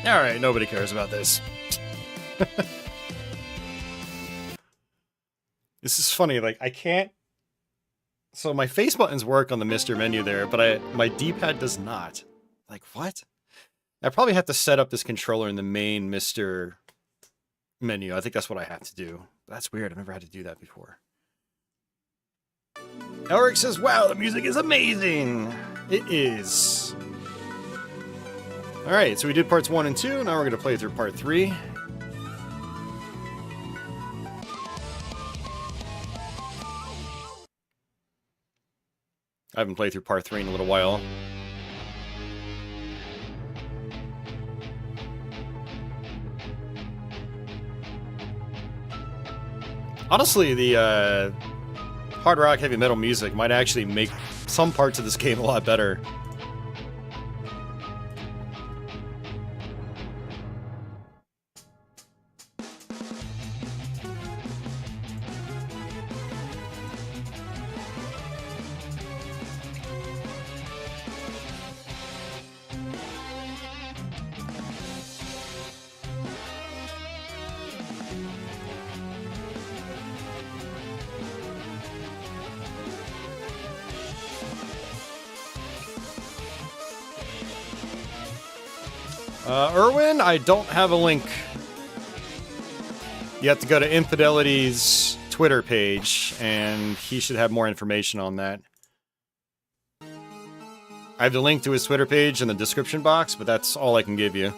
Alright, nobody cares about this. This is funny, like, I can't... So my face buttons work on the MiSTer menu there, but my D-pad does not. Like, what? I probably have to set up this controller in the main MiSTer menu. I think that's what I have to do. That's weird, I've never had to do that before. Elric says, wow, the music is amazing! It is. Alright, so we did parts 1 and 2, now we're going to play through part 3. I haven't played through part 3 in a little while. Honestly, the hard rock heavy metal music might actually make some parts of this game a lot better. Erwin, I don't have a link. You have to go to Infidelity's Twitter page, and he should have more information on that. I have the link to his Twitter page in the description box, but that's all I can give you.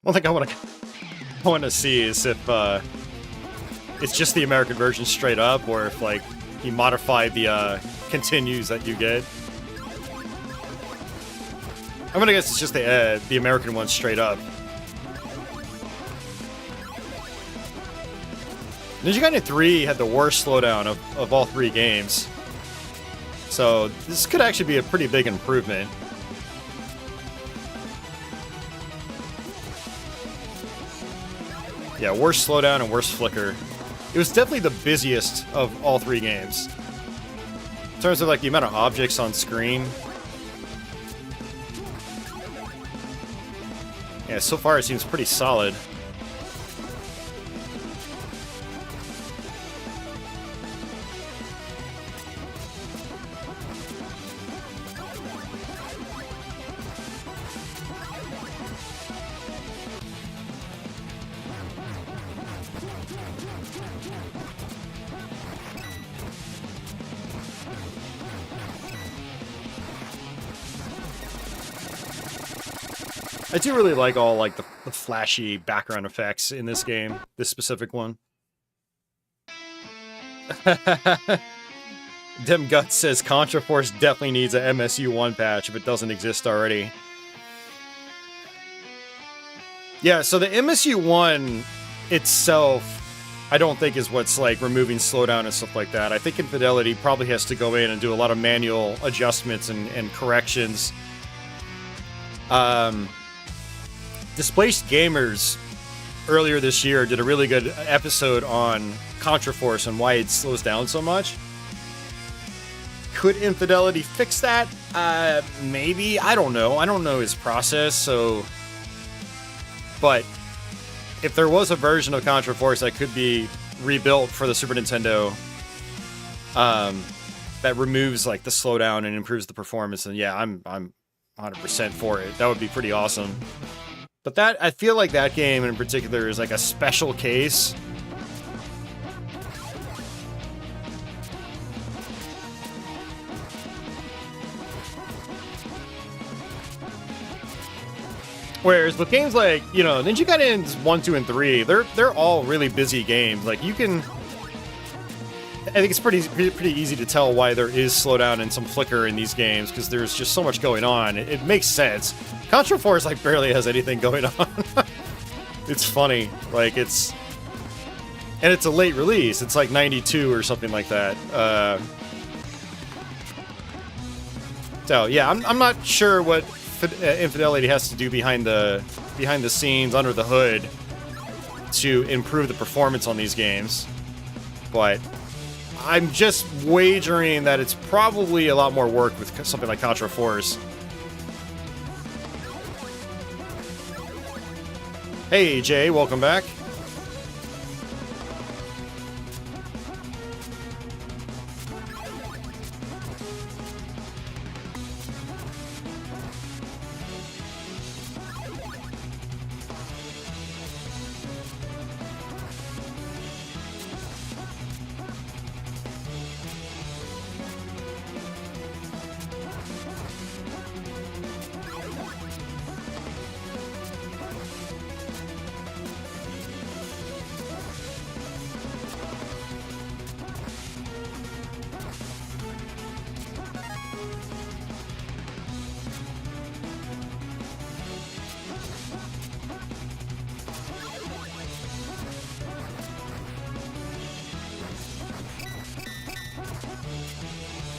One thing I want to see is if it's just the American version straight up, or if like he modified the continues that you get. I'm gonna guess it's just the American one straight up. Ninja Gaiden 3 had the worst slowdown of all 3 games, so this could actually be a pretty big improvement. Yeah, worse slowdown and worse flicker. It was definitely the busiest of all 3 games. In terms of like the amount of objects on screen. Yeah, so far it seems pretty solid. I do really like all like the flashy background effects in this game, this specific one. Dem Guts says Contra Force definitely needs a MSU-1 patch if it doesn't exist already. Yeah, so the MSU-1 itself, I don't think is what's like removing slowdown and stuff like that. I think Infidelity probably has to go in and do a lot of manual adjustments and corrections. Displaced Gamers earlier this year did a really good episode on Contra Force and why it slows down so much. Could Infidelity fix that? Maybe. I don't know. I don't know his process, so... But if there was a version of Contra Force that could be rebuilt for the Super Nintendo, that removes like the slowdown and improves the performance, then yeah, I'm 100% for it. That would be pretty awesome. But that, I feel like that game in particular is like a special case. Whereas with games like, you know, Ninja Gaiden 1, 2, and 3, they're all really busy games. Like, you can... I think it's pretty easy to tell why there is slowdown and some flicker in these games, because there's just so much going on. It makes sense. Contra Force, like, barely has anything going on. It's funny. Like, it's... And it's a late release. It's like 92 or something like that. So, yeah, I'm not sure what Infidelity has to do behind the scenes, under the hood, to improve the performance on these games. But I'm just wagering that it's probably a lot more work with something like Contra Force. Hey, Jay, welcome back.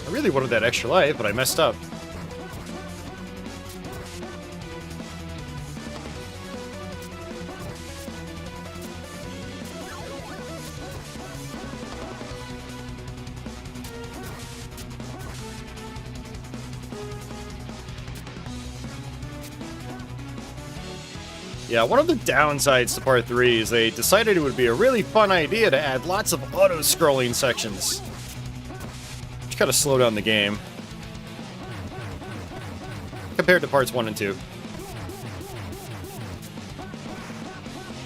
I really wanted that extra life, but I messed up. Yeah, one of the downsides to Part 3 is they decided it would be a really fun idea to add lots of auto-scrolling sections. Which kind of slow down the game. Compared to Parts 1 and 2.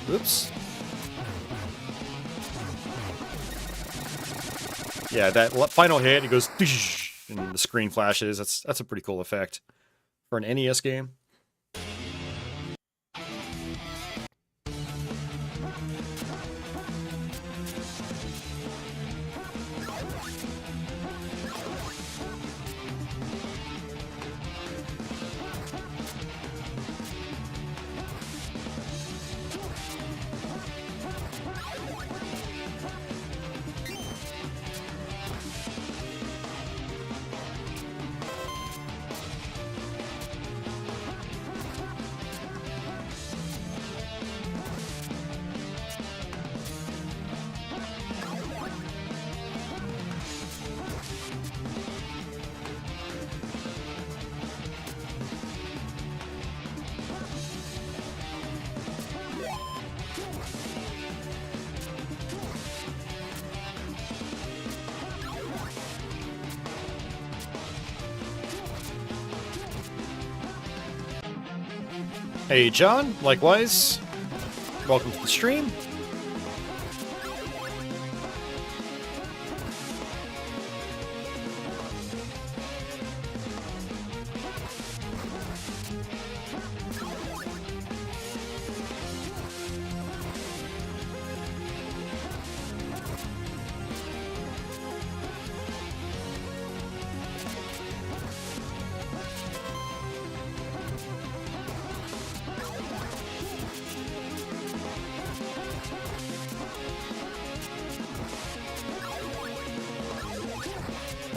Oops. Yeah, that final hit, it goes... and the screen flashes. That's a pretty cool effect. For an NES game. Hey, John, likewise. Welcome to the stream.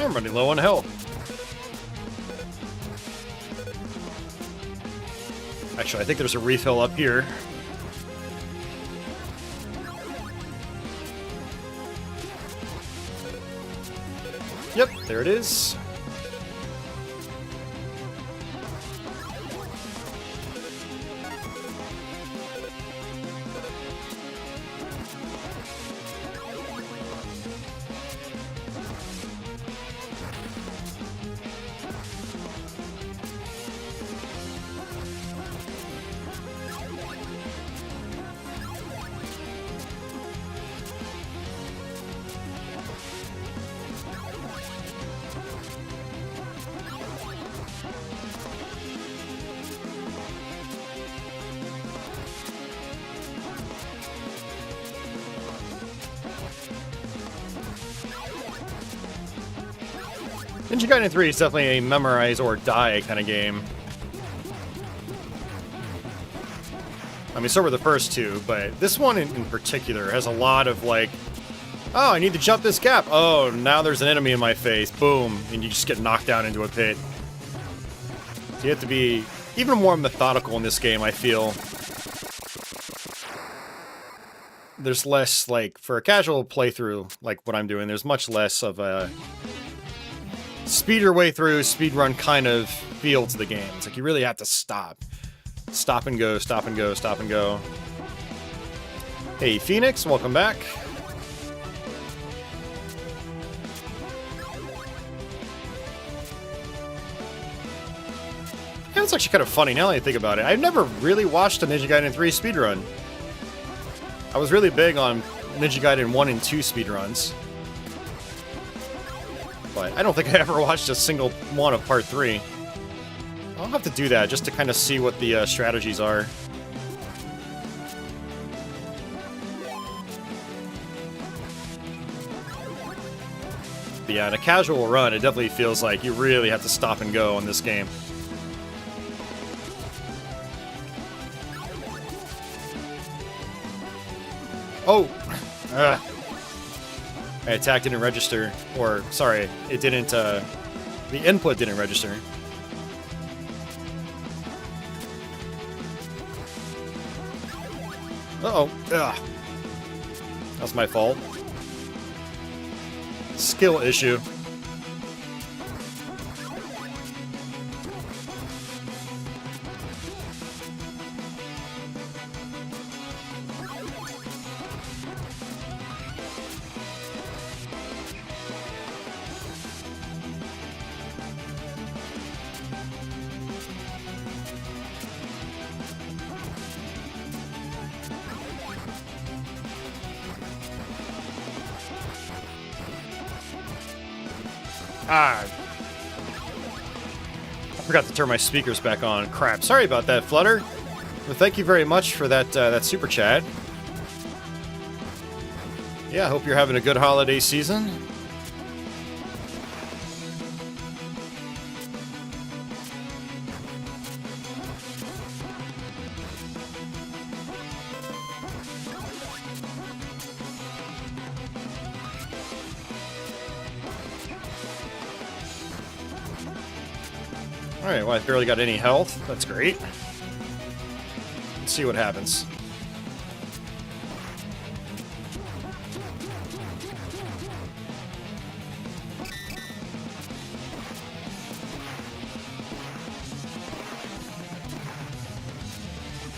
I'm running low on health. Actually, I think there's a refill up here. Yep, there it is. Ninja Gaiden 3 is definitely a memorize or die kind of game. I mean, so were the first two, but this one in particular has a lot of like, oh, I need to jump this gap. Oh, now there's an enemy in my face. Boom. And you just get knocked down into a pit. So you have to be even more methodical in this game, I feel. There's less, like, for a casual playthrough, like what I'm doing, there's much less of a speed your way through, speedrun kind of feel to the game. It's like you really have to stop. Stop and go, stop and go, stop and go. Hey, Phoenix, welcome back. Yeah, it's actually kind of funny now that I think about it. I've never really watched a Ninja Gaiden 3 speedrun. I was really big on Ninja Gaiden 1 and 2 speedruns. But I don't think I ever watched a single one of Part 3. I'll have to do that just to kind of see what the strategies are. But yeah, in a casual run, it definitely feels like you really have to stop and go in this game. Oh! My attack didn't register. Or, sorry, it didn't, the input didn't register. Uh-oh. Ugh. That's my fault. Skill issue. Ah. I forgot to turn my speakers back on. Crap. Sorry about that, Flutter. Well, thank you very much for that, that super chat. Yeah, I hope you're having a good holiday season. Alright, well, I've barely got any health. That's great. Let's see what happens.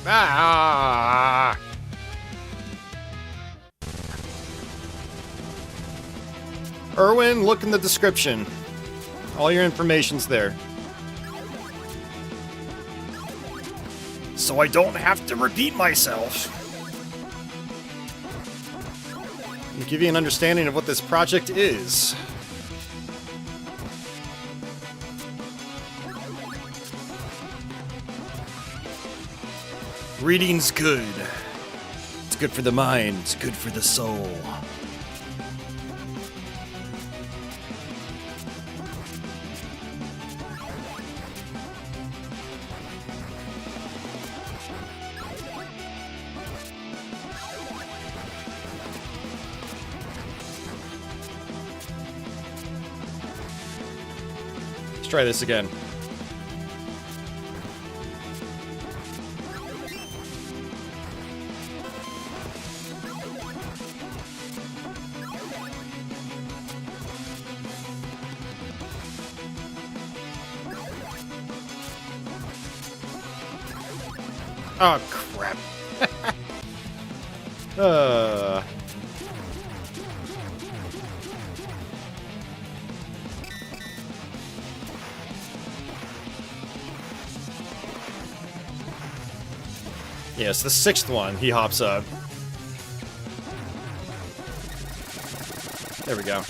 Ah! Erwin, look in the description. All your information's there. So I don't have to repeat myself. To give you an understanding of what this project is. Reading's good. It's good for the mind, it's good for the soul. try this again. Oh, crap. Yes, the sixth one, he hops up. There we go.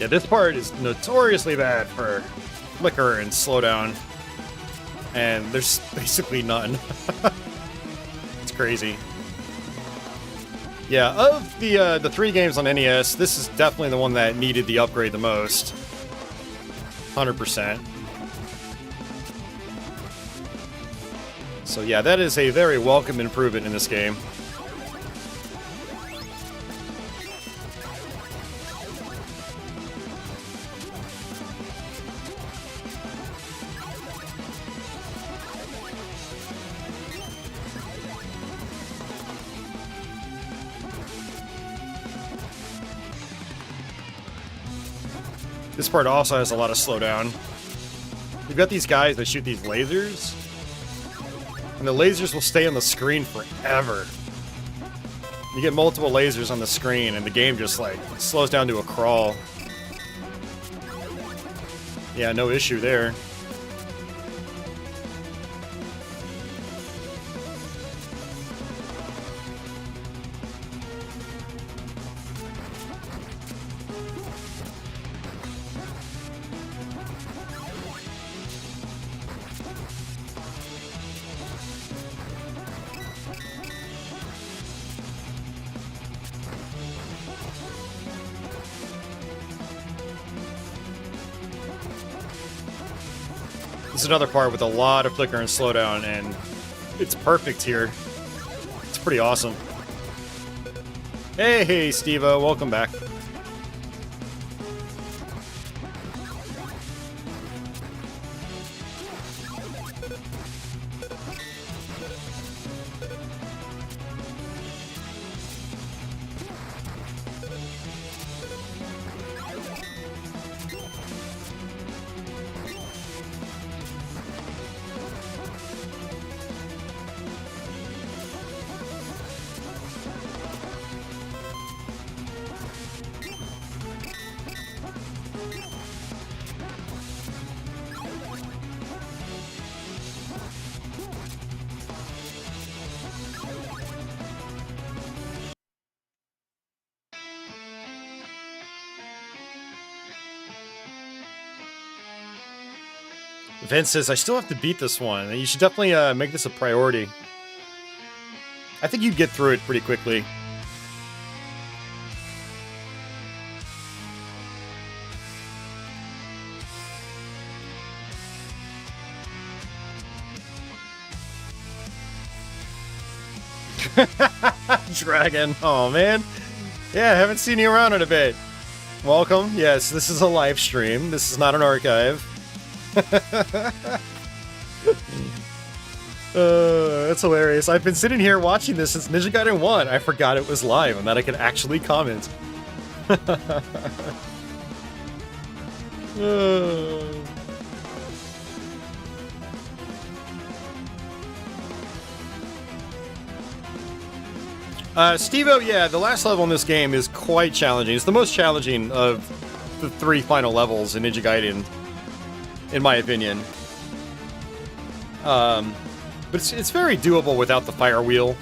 Yeah, this part is notoriously bad for flicker and slowdown, and there's basically none. It's crazy. Yeah, of the 3 games on NES, this is definitely the one that needed the upgrade the most. 100%. So yeah, that is a very welcome improvement in this game. This part also has a lot of slowdown. You've got these guys that shoot these lasers, and the lasers will stay on the screen forever. You get multiple lasers on the screen, and the game just, like, slows down to a crawl. Yeah, no issue there. This is another part with a lot of flicker and slowdown, and it's perfect here. It's pretty awesome. Hey, Steve-O, welcome back. Vince says, I still have to beat this one. You should definitely make this a priority. I think you'd get through it pretty quickly. Dragon. Oh, man. Yeah, I haven't seen you around in a bit. Welcome. Yes, this is a live stream. This is not an archive. That's hilarious. I've been sitting here watching this since Ninja Gaiden 1. I forgot it was live and that I could actually comment. Steve-O, yeah, the last level in this game is quite challenging. It's the most challenging of the 3 final levels in Ninja Gaiden, in my opinion. But it's very doable without the fire wheel.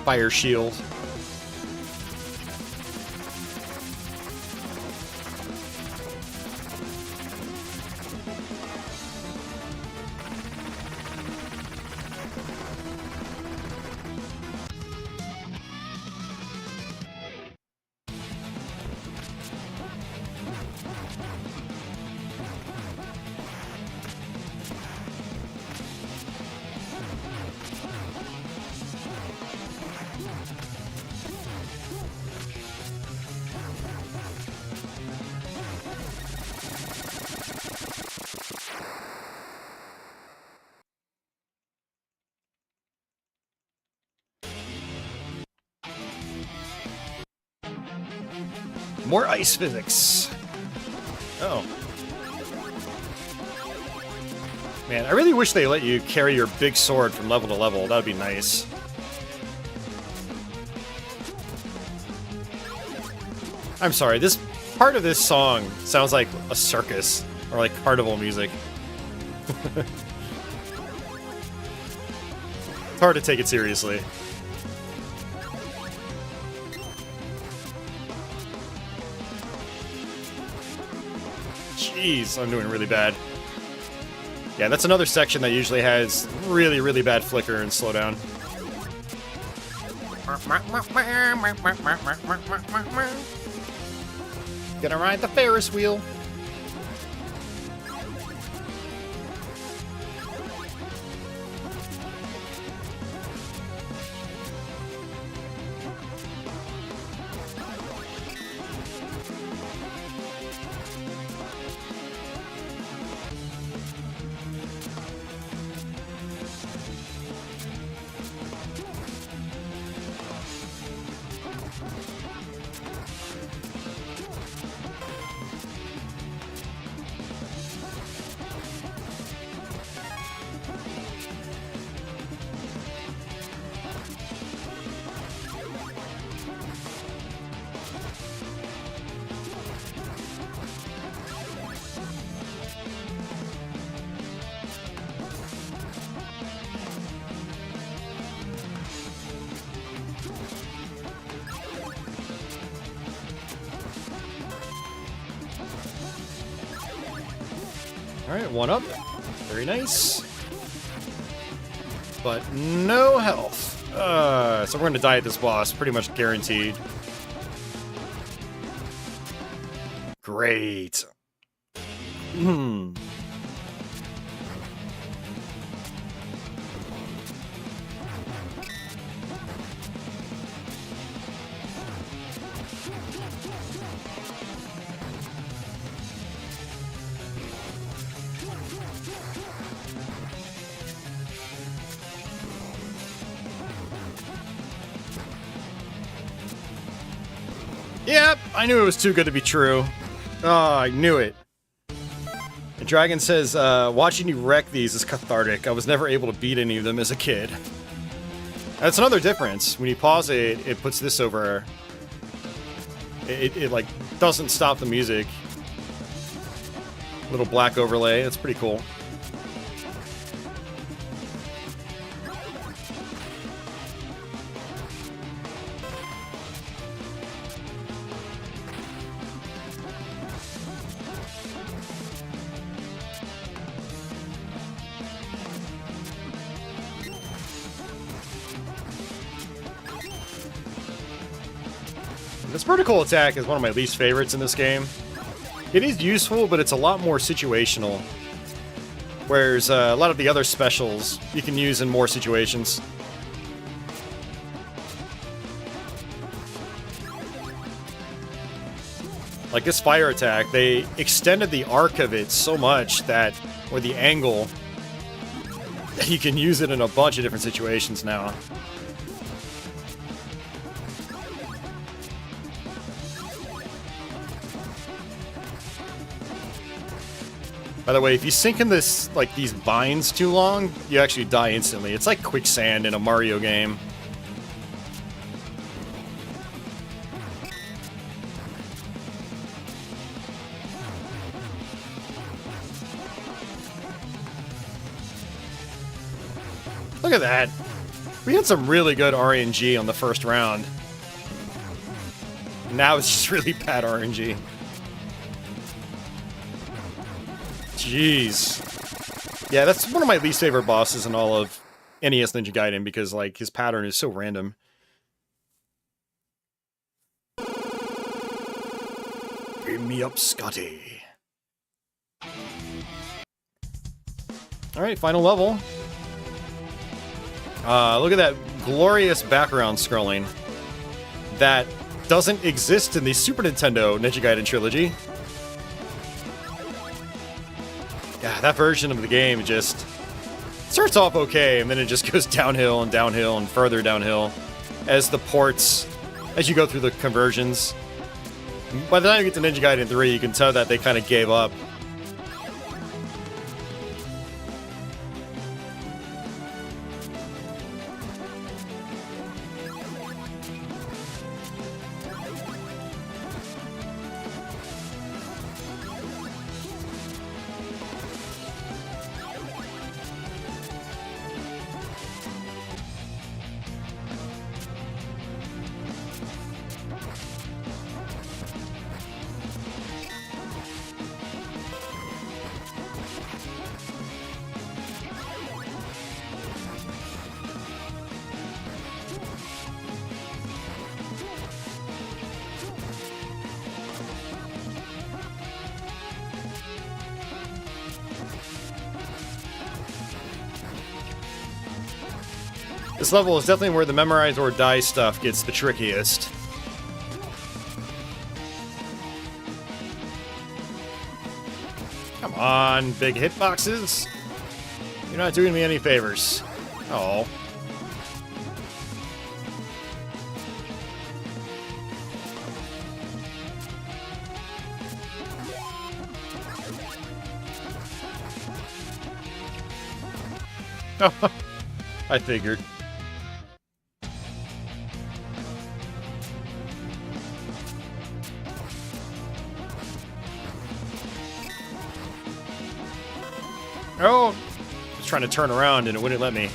Fire shield. More ice physics. Oh. Man, I really wish they let you carry your big sword from level to level. That would be nice. I'm sorry, this part of this song sounds like a circus or like carnival music. It's hard to take it seriously. Jeez, I'm doing really bad. Yeah, that's another section that usually has really, really bad flicker and slowdown. Gonna ride the Ferris wheel. Alright, one up. Very nice. But no health. So we're gonna die at this boss, pretty much guaranteed. Great. Yep, I knew it was too good to be true. Oh, I knew it. The Dragon says, watching you wreck these is cathartic. I was never able to beat any of them as a kid. That's another difference. When you pause it, it puts this over. It like, doesn't stop the music. Little black overlay, that's pretty cool. This vertical attack is one of my least favorites in this game. It is useful, but it's a lot more situational. Whereas a lot of the other specials you can use in more situations. Like this fire attack, they extended the arc of it so much that, or the angle, that you can use it in a bunch of different situations now. By the way, if you sink in this, like, these vines too long, you actually die instantly. It's like quicksand in a Mario game. Look at that. We had some really good RNG on the first round. Now it's just really bad RNG. Jeez. Yeah, that's one of my least favorite bosses in all of NES Ninja Gaiden because, like, his pattern is so random. Bring me up, Scotty. Alright, final level. Look at that glorious background scrolling that doesn't exist in the Super Nintendo Ninja Gaiden Trilogy. Yeah, that version of the game just starts off okay, and then it just goes downhill and further downhill as the ports, as you go through the conversions. By the time you get to Ninja Gaiden 3, you can tell that they kind of gave up. This level is definitely where the memorize or die stuff gets the trickiest. Come on, big hitboxes. You're not doing me any favors. Oh. I figured. Oh! I was trying to turn around and it wouldn't let me.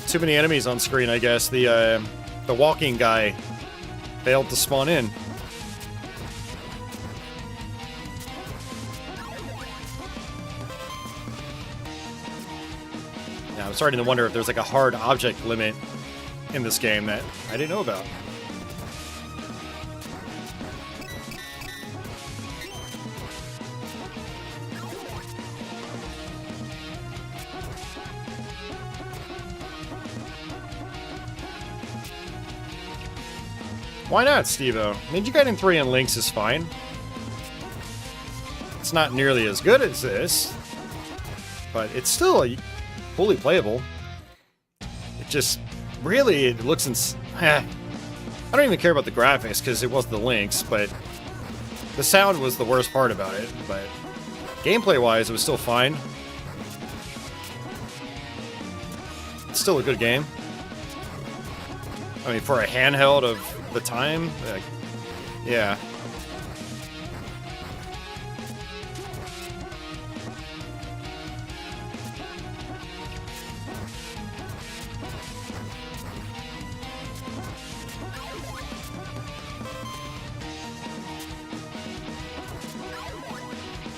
Too many enemies on screen, I guess. The walking guy failed to spawn in. Yeah, I'm starting to wonder if there's like a hard object limit in this game that I didn't know about. Why not, Steve-O? Ninja Gaiden 3 and Lynx is fine. It's not nearly as good as this, but it's still fully playable. It just really, it looks I don't even care about the graphics because it was the Lynx, but the sound was the worst part about it. But gameplay-wise, it was still fine. It's still a good game. I mean, for a handheld of the time, like, yeah.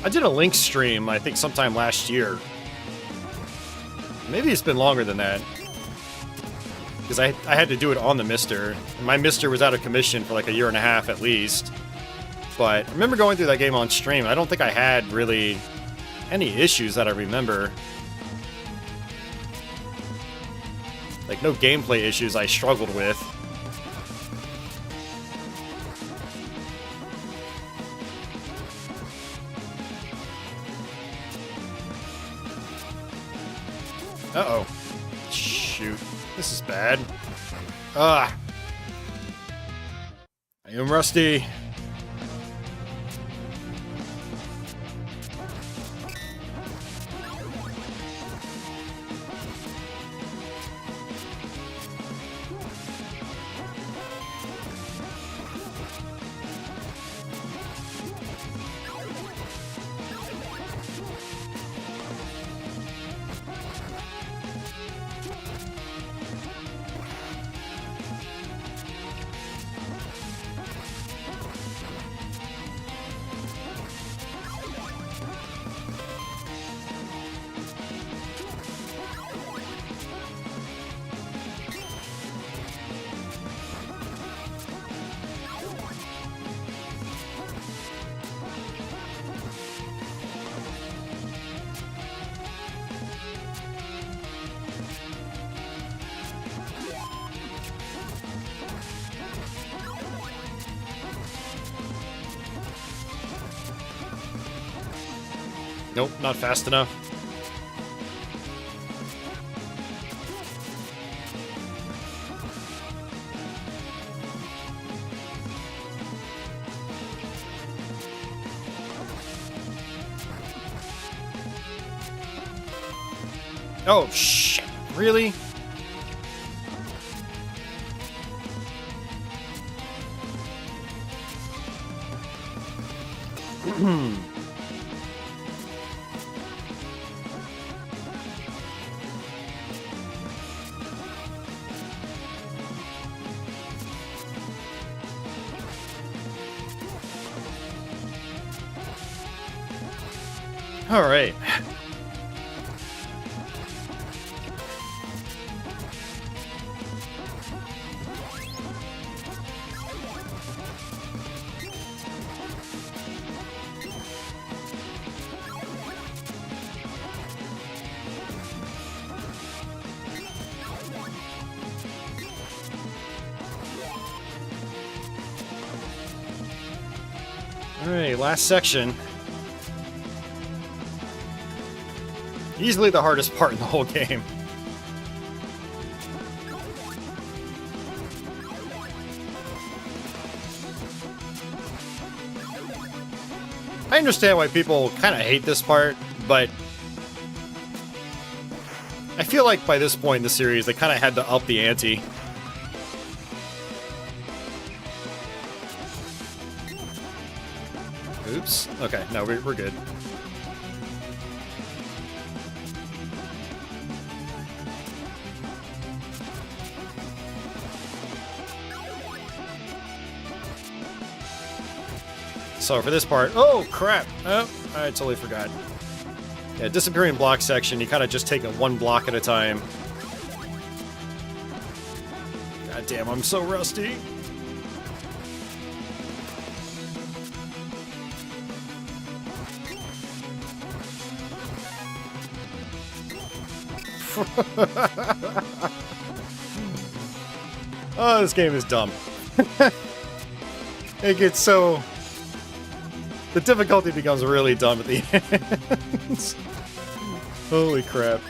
I did a Lynx stream, I think sometime last year. Maybe it's been longer than that. Because I had to do it on the MiSTer. And my MiSTer was out of commission for like a year and a half at least. But I remember going through that game on stream. I don't think I had really any issues that I remember. Like, no gameplay issues I struggled with. Uh-oh. Shoot. This is bad. Ah. I am rusty. Nope, not fast enough. Oh, shit. Really? All right. Alright, last section. Easily the hardest part in the whole game. I understand why people kind of hate this part, but I feel like by this point in the series, they kind of had to up the ante. Oops. Okay, no, we're good. So for this part, oh crap! Oh, I totally forgot. Yeah, disappearing block section, you kind of just take it one block at a time. God damn, I'm so rusty. Oh, this game is dumb. It gets so... The difficulty becomes really dumb at the end. Holy crap.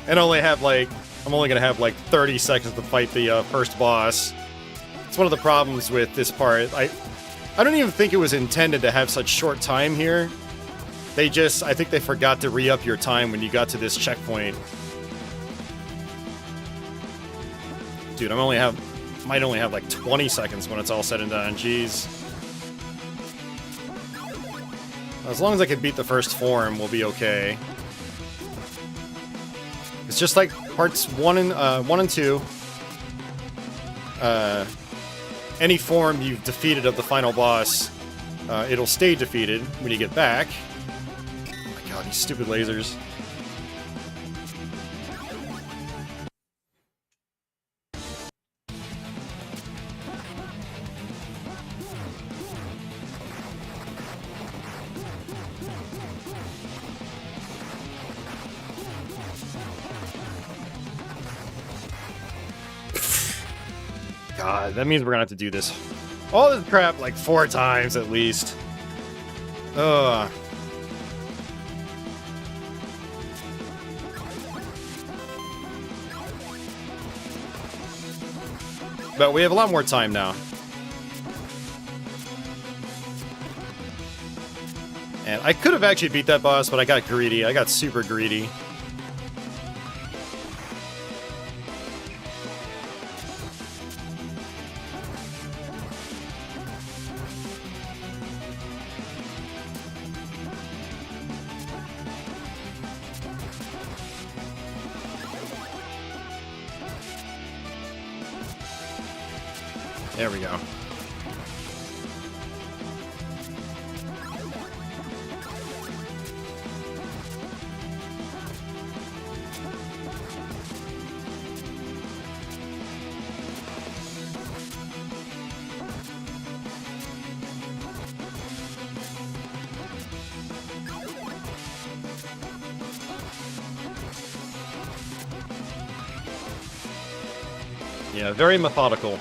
And only have like... I'm only gonna have like 30 seconds to fight the first boss. It's one of the problems with this part. I don't even think it was intended to have such short time here. They just... I think they forgot to re-up your time when you got to this checkpoint. Dude, might only have like 20 seconds when it's all said and done. Jeez. As long as I can beat the first form, we'll be okay. It's just like parts 1 and 2. Any form you've defeated of the final boss, it'll stay defeated when you get back. Oh my god, these stupid lasers. God, that means we're gonna have to do this. All this crap like 4 times at least. Ugh. But we have a lot more time now. And I could have actually beat that boss, but I got greedy. I got super greedy. There we go. Yeah, very methodical.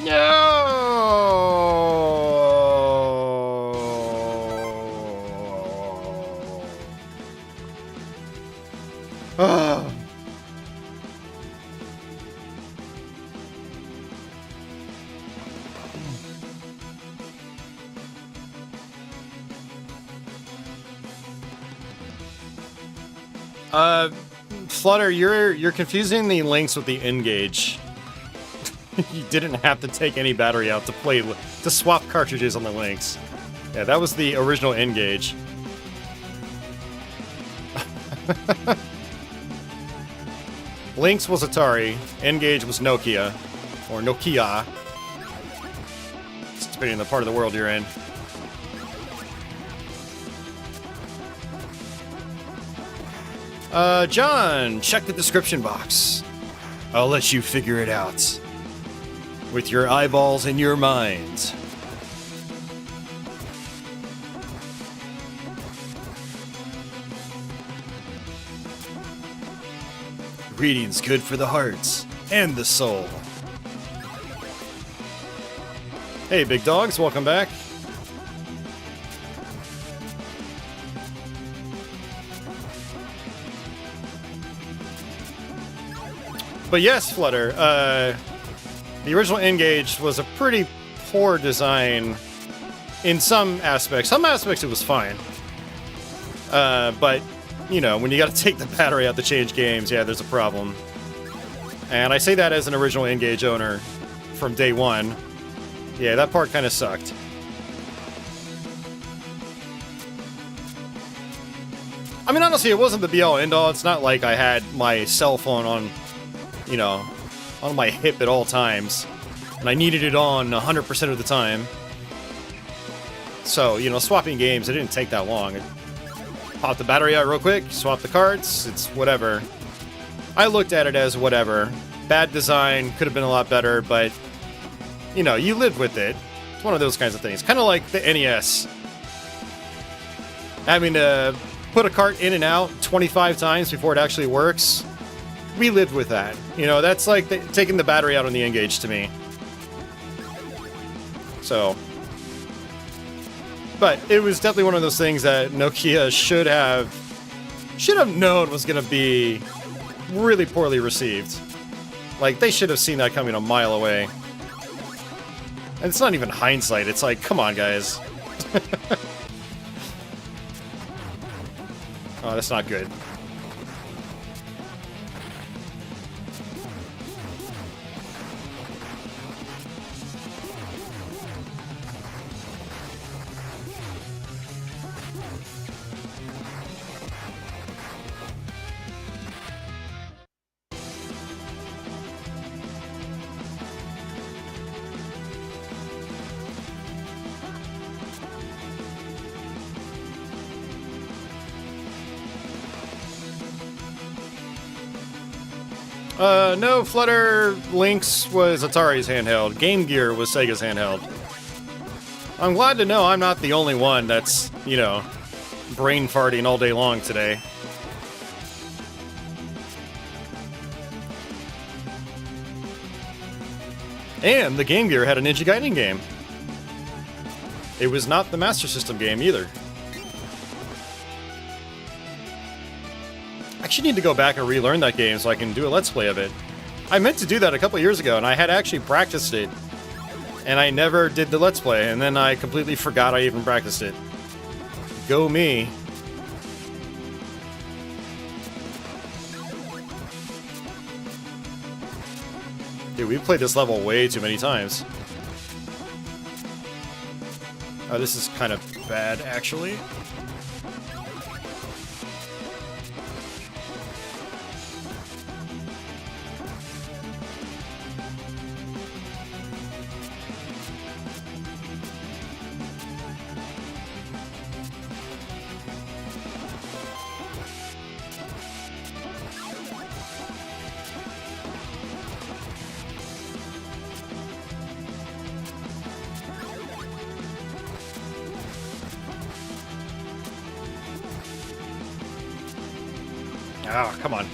Ah. Flutter, you're confusing the links with the N-Gage. You didn't have to take any battery out to swap cartridges on the links. Yeah, that was the original N-Gage. Lynx was Atari, N-Gage was Nokia, or Nokia, depending on the part of the world you're in. John, check the description box. I'll let you figure it out. With your eyeballs and your mind. Reading's good for the heart and the soul. Hey, big dogs, welcome back. But yes, Flutter, the original N-Gage was a pretty poor design in some aspects. Some aspects it was fine. But, you know, when you gotta take the battery out to change games, yeah, there's a problem. And I say that as an original N-Gage owner from day one. Yeah, that part kind of sucked. I mean, honestly, it wasn't the be-all, end-all. It's not like I had my cell phone on, you know, on my hip at all times, and I needed it on 100% of the time. So, you know, swapping games, it didn't take that long. Pop the battery out real quick, swap the carts, it's whatever. I looked at it as whatever. Bad design, could have been a lot better, but, you know, you lived with it. It's one of those kinds of things. Kind of like the NES. Having to put a cart in and out 25 times before it actually works. We lived with that. You know, that's like taking the battery out on the N-Gage to me. So. But it was definitely one of those things that Nokia should have known was going to be really poorly received. Like, they should have seen that coming a mile away. And it's not even hindsight. It's like, come on, guys. Oh, that's not good. No, Flutter Lynx was Atari's handheld. Game Gear was Sega's handheld. I'm glad to know I'm not the only one that's, you know, brain farting all day long today. And the Game Gear had a Ninja Gaiden game. It was not the Master System game either. I actually need to go back and relearn that game so I can do a Let's Play of it. I meant to do that a couple years ago, and I had actually practiced it. And I never did the Let's Play, and then I completely forgot I even practiced it. Go me. Dude, we've played this level way too many times. Oh, this is kind of bad, actually. Oh, come on.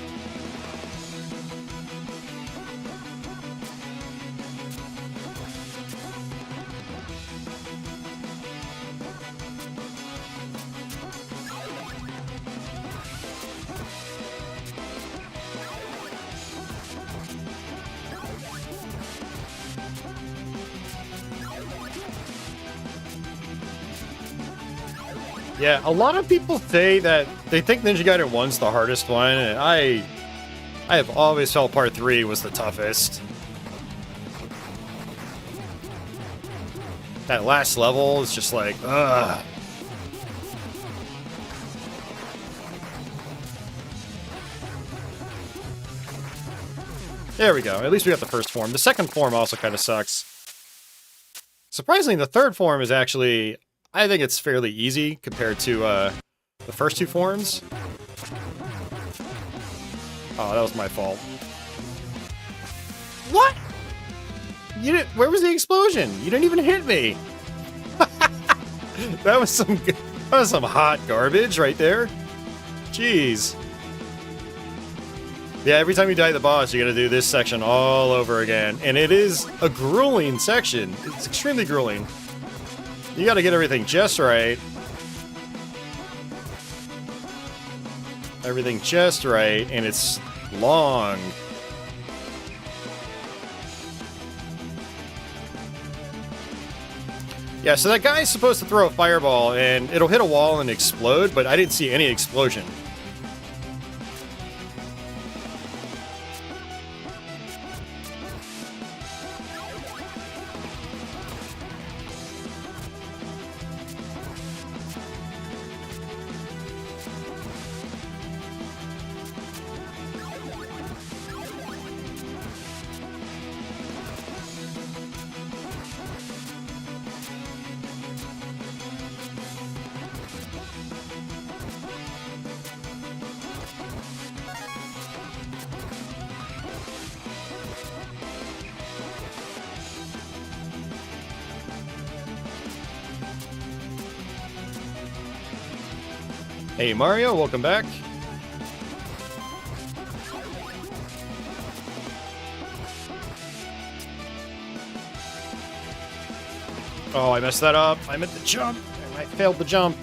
Yeah, a lot of people say that they think Ninja Gaiden 1's the hardest one, and I have always felt Part 3 was the toughest. That last level is just like, ugh. There we go. At least we got the first form. The second form also kind of sucks. Surprisingly, the third form is actually, I think it's fairly easy compared to the first two forms. Oh, that was my fault. What? You didn't, where was the explosion? You didn't even hit me. That was some hot garbage right there. Jeez. Yeah, every time you die the boss, you gotta do this section all over again. And it is a grueling section. It's extremely grueling. You gotta get everything just right. Everything just right, and it's long. Yeah, so that guy's supposed to throw a fireball, and it'll hit a wall and explode, but I didn't see any explosion. Hey Mario, welcome back. Oh, I messed that up. I meant to jump, and I failed the jump.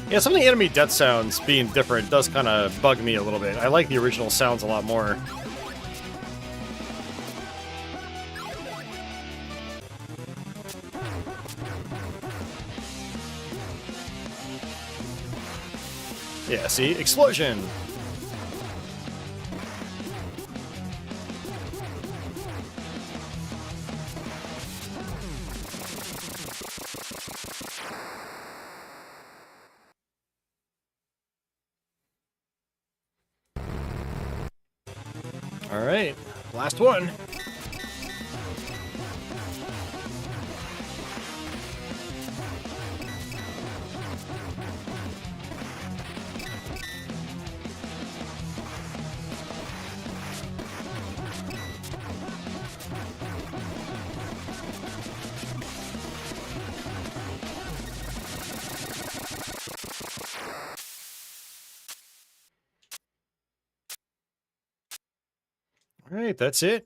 Yeah, some of the enemy death sounds being different does kind of bug me a little bit. I like the original sounds a lot more. Yeah, see? Explosion! Alright, last one. Alright, that's it.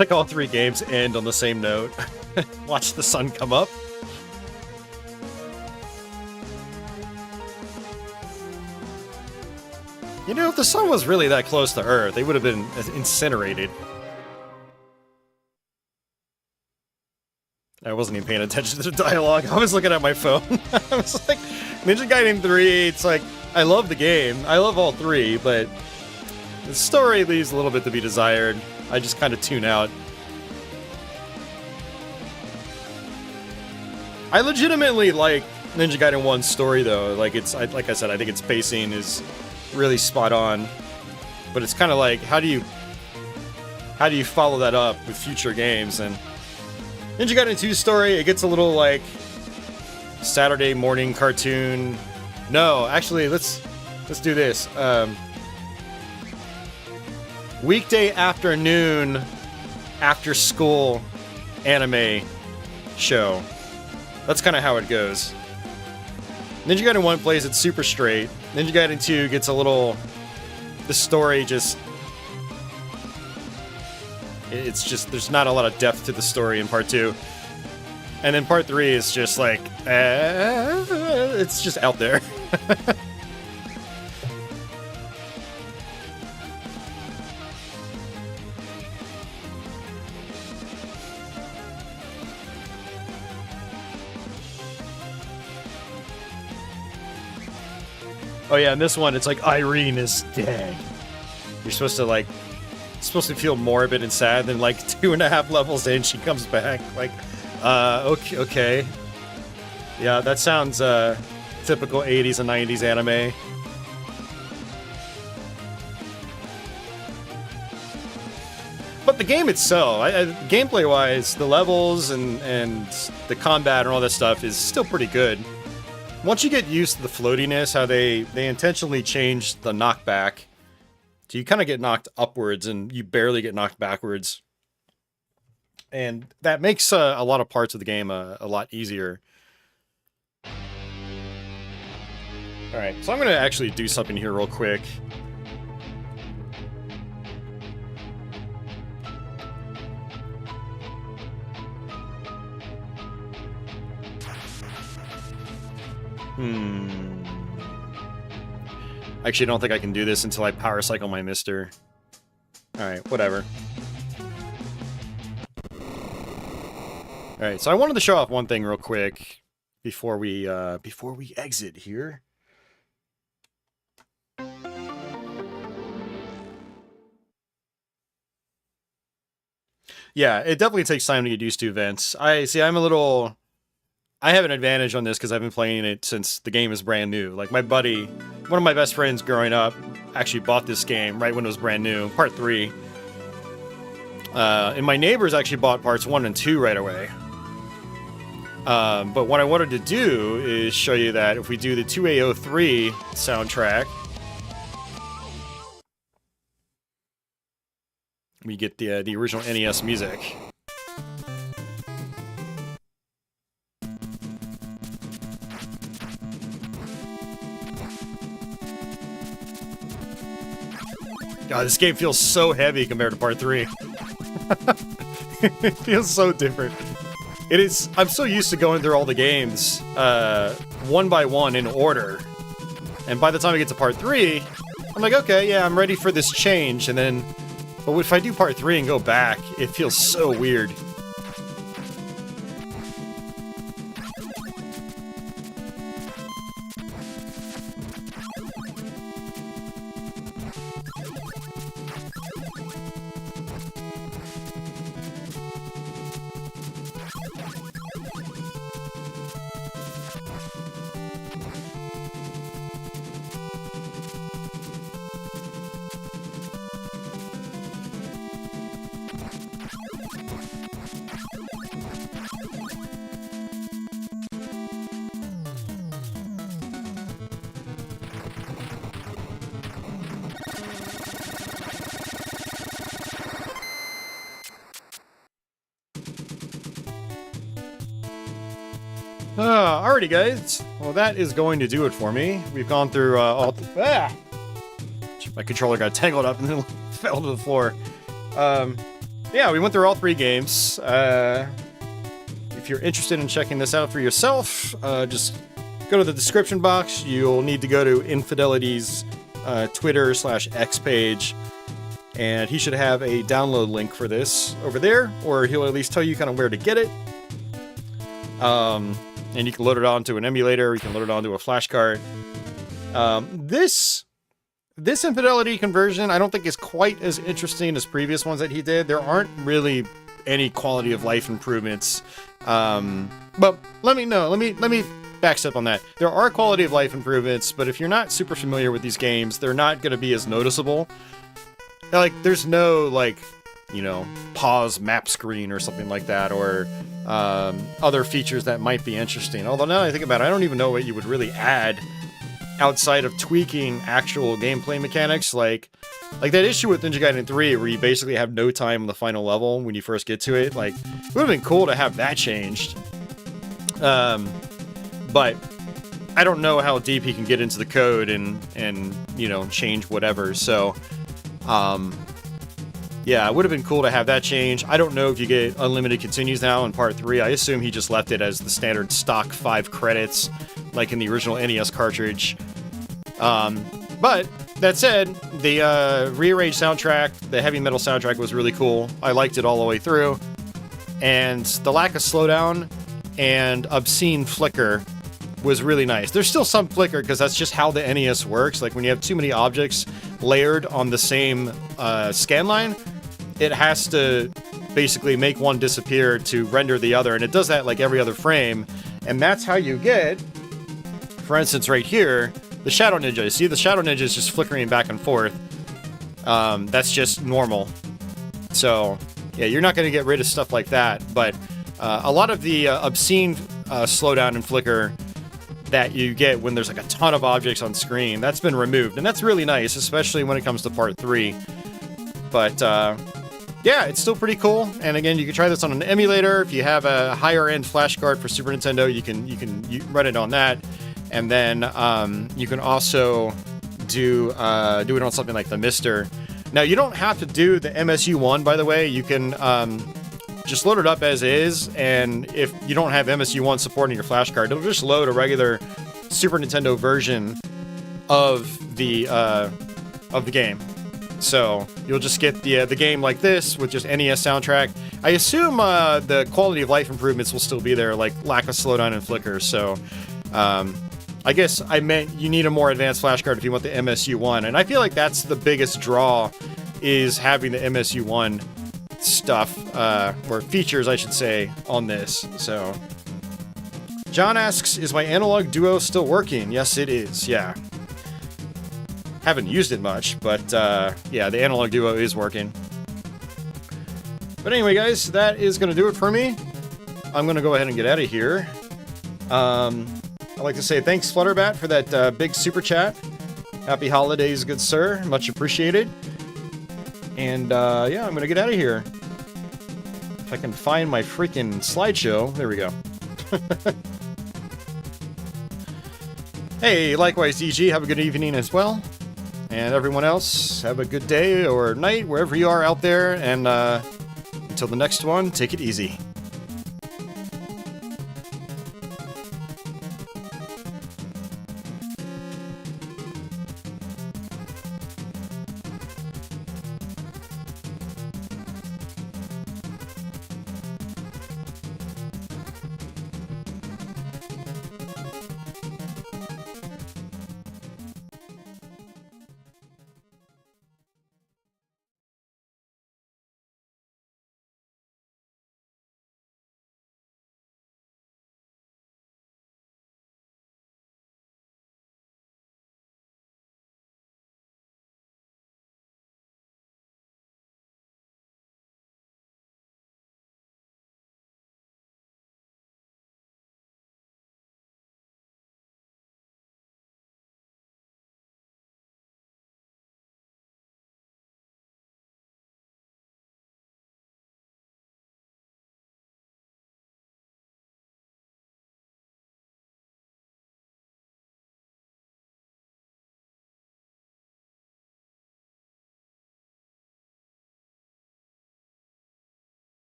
like all 3 games end on the same note. Watch the sun come up. You know, if the sun was really that close to Earth, they would have been incinerated. I wasn't even paying attention to the dialogue. I was looking at my phone. I was like, Ninja Gaiden 3, it's like, I love the game. I love all 3, but the story leaves a little bit to be desired. I just kind of tune out. I legitimately like Ninja Gaiden 1's story, though. Like, like I said, I think its pacing is really spot on. But it's kind of like, how do you follow that up with future games? And Ninja Gaiden 2's story, it gets a little, like, Saturday morning cartoon. No, actually, let's do this. Weekday afternoon, after school anime show. That's kind of how it goes. Ninja Gaiden 1 plays it super straight. Ninja Gaiden 2 gets a little... The story just... It's just... There's not a lot of depth to the story in Part 2. And then Part 3 is just like... it's just out there. Oh yeah, in this one, it's like, Irene is dead. You're supposed to, like... supposed to feel morbid and sad, then, like, 2.5 levels in, she comes back. Like, okay. Yeah, that sounds, typical 80s and 90s anime. But the game itself, gameplay-wise, the levels and the combat and all that stuff is still pretty good. Once you get used to the floatiness, how they intentionally changed the knockback, so you kind of get knocked upwards and you barely get knocked backwards. And that makes a lot of parts of the game a lot easier. Alright, so I'm going to actually do something here real quick. Actually, I don't think I can do this until I power cycle my MiSTer. Alright, whatever. Alright, so I wanted to show off one thing real quick before we exit here. Yeah, it definitely takes time to get used to events. I have an advantage on this because I've been playing it since the game is brand new. Like, my buddy, one of my best friends growing up, actually bought this game right when it was brand new, Part 3. And my neighbors actually bought Parts 1 and 2 right away. But what I wanted to do is show you that if we do the 2A03 soundtrack, we get the original NES music. God, this game feels so heavy compared to Part 3. It feels so different. It is. I'm so used to going through all the games one by one in order. And by the time I get to Part 3, I'm like, okay, yeah, I'm ready for this change. And then, but if I do Part 3 and go back, it feels so weird. Alrighty, guys. Well, that is going to do it for me. We've gone through all... My controller got tangled up and then fell to the floor. Yeah, we went through all 3 games. If you're interested in checking this out for yourself, just go to the description box. You'll need to go to Infidelity's Twitter/X page, and he should have a download link for this over there, or he'll at least tell you kind of where to get it. And you can load it onto an emulator, you can load it onto a flash card. This Infidelity conversion, I don't think is quite as interesting as previous ones that he did. There aren't really any quality of life improvements. But let me backstep on that. There are quality of life improvements, but if you're not super familiar with these games, they're not going to be as noticeable. Like, there's no, like, you know, pause map screen or something like that, or other features that might be interesting. Although now that I think about it, I don't even know what you would really add outside of tweaking actual gameplay mechanics, like that issue with Ninja Gaiden 3 where you basically have no time on the final level when you first get to it. Like, it would have been cool to have that changed. But I don't know how deep he can get into the code and you know, change whatever. So, yeah, it would have been cool to have that change. I don't know if you get unlimited continues now in part 3. I assume he just left it as the standard stock 5 credits, like in the original NES cartridge. But that said, the rearranged soundtrack, the heavy metal soundtrack, was really cool. I liked it all the way through. And the lack of slowdown and obscene flicker was really nice. There's still some flicker because that's just how the NES works. Like, when you have too many objects layered on the same scan line, it has to basically make one disappear to render the other, and it does that like every other frame. And that's how you get, for instance, right here, the Shadow Ninja. You see, the Shadow Ninja is just flickering back and forth. That's just normal. So, yeah, you're not going to get rid of stuff like that, but a lot of the obscene slowdown and flicker that you get when there's like a ton of objects on screen, that's been removed, and that's really nice, especially when it comes to part 3. But yeah, it's still pretty cool. And again, you can try this on an emulator. If you have a higher end flash card for Super Nintendo, you can run it on that, and then you can also do it on something like the MiSTer. Now, you don't have to do the MSU-1, by the way. You can just load it up as is, and if you don't have MSU-1 supporting your flash card, it'll just load a regular Super Nintendo version of the game. So you'll just get the game like this with just NES soundtrack. I assume the quality of life improvements will still be there, like lack of slowdown and flicker. So I guess I meant you need a more advanced flash card if you want the MSU-1, and I feel like that's the biggest draw, is having the MSU-1 stuff, or features, I should say, on this. So John asks, is my analog duo still working? Yes, it is. Yeah. Haven't used it much, but yeah, the analog duo is working. But anyway, guys, that is going to do it for me. I'm going to go ahead and get out of here. I'd like to say thanks, Flutterbat, for that big super chat. Happy holidays, good sir. Much appreciated. And yeah, I'm going to get out of here. If I can find my freaking slideshow. There we go. Hey, likewise, DG. Have a good evening as well. And everyone else, have a good day or night, wherever you are out there. And until the next one, take it easy.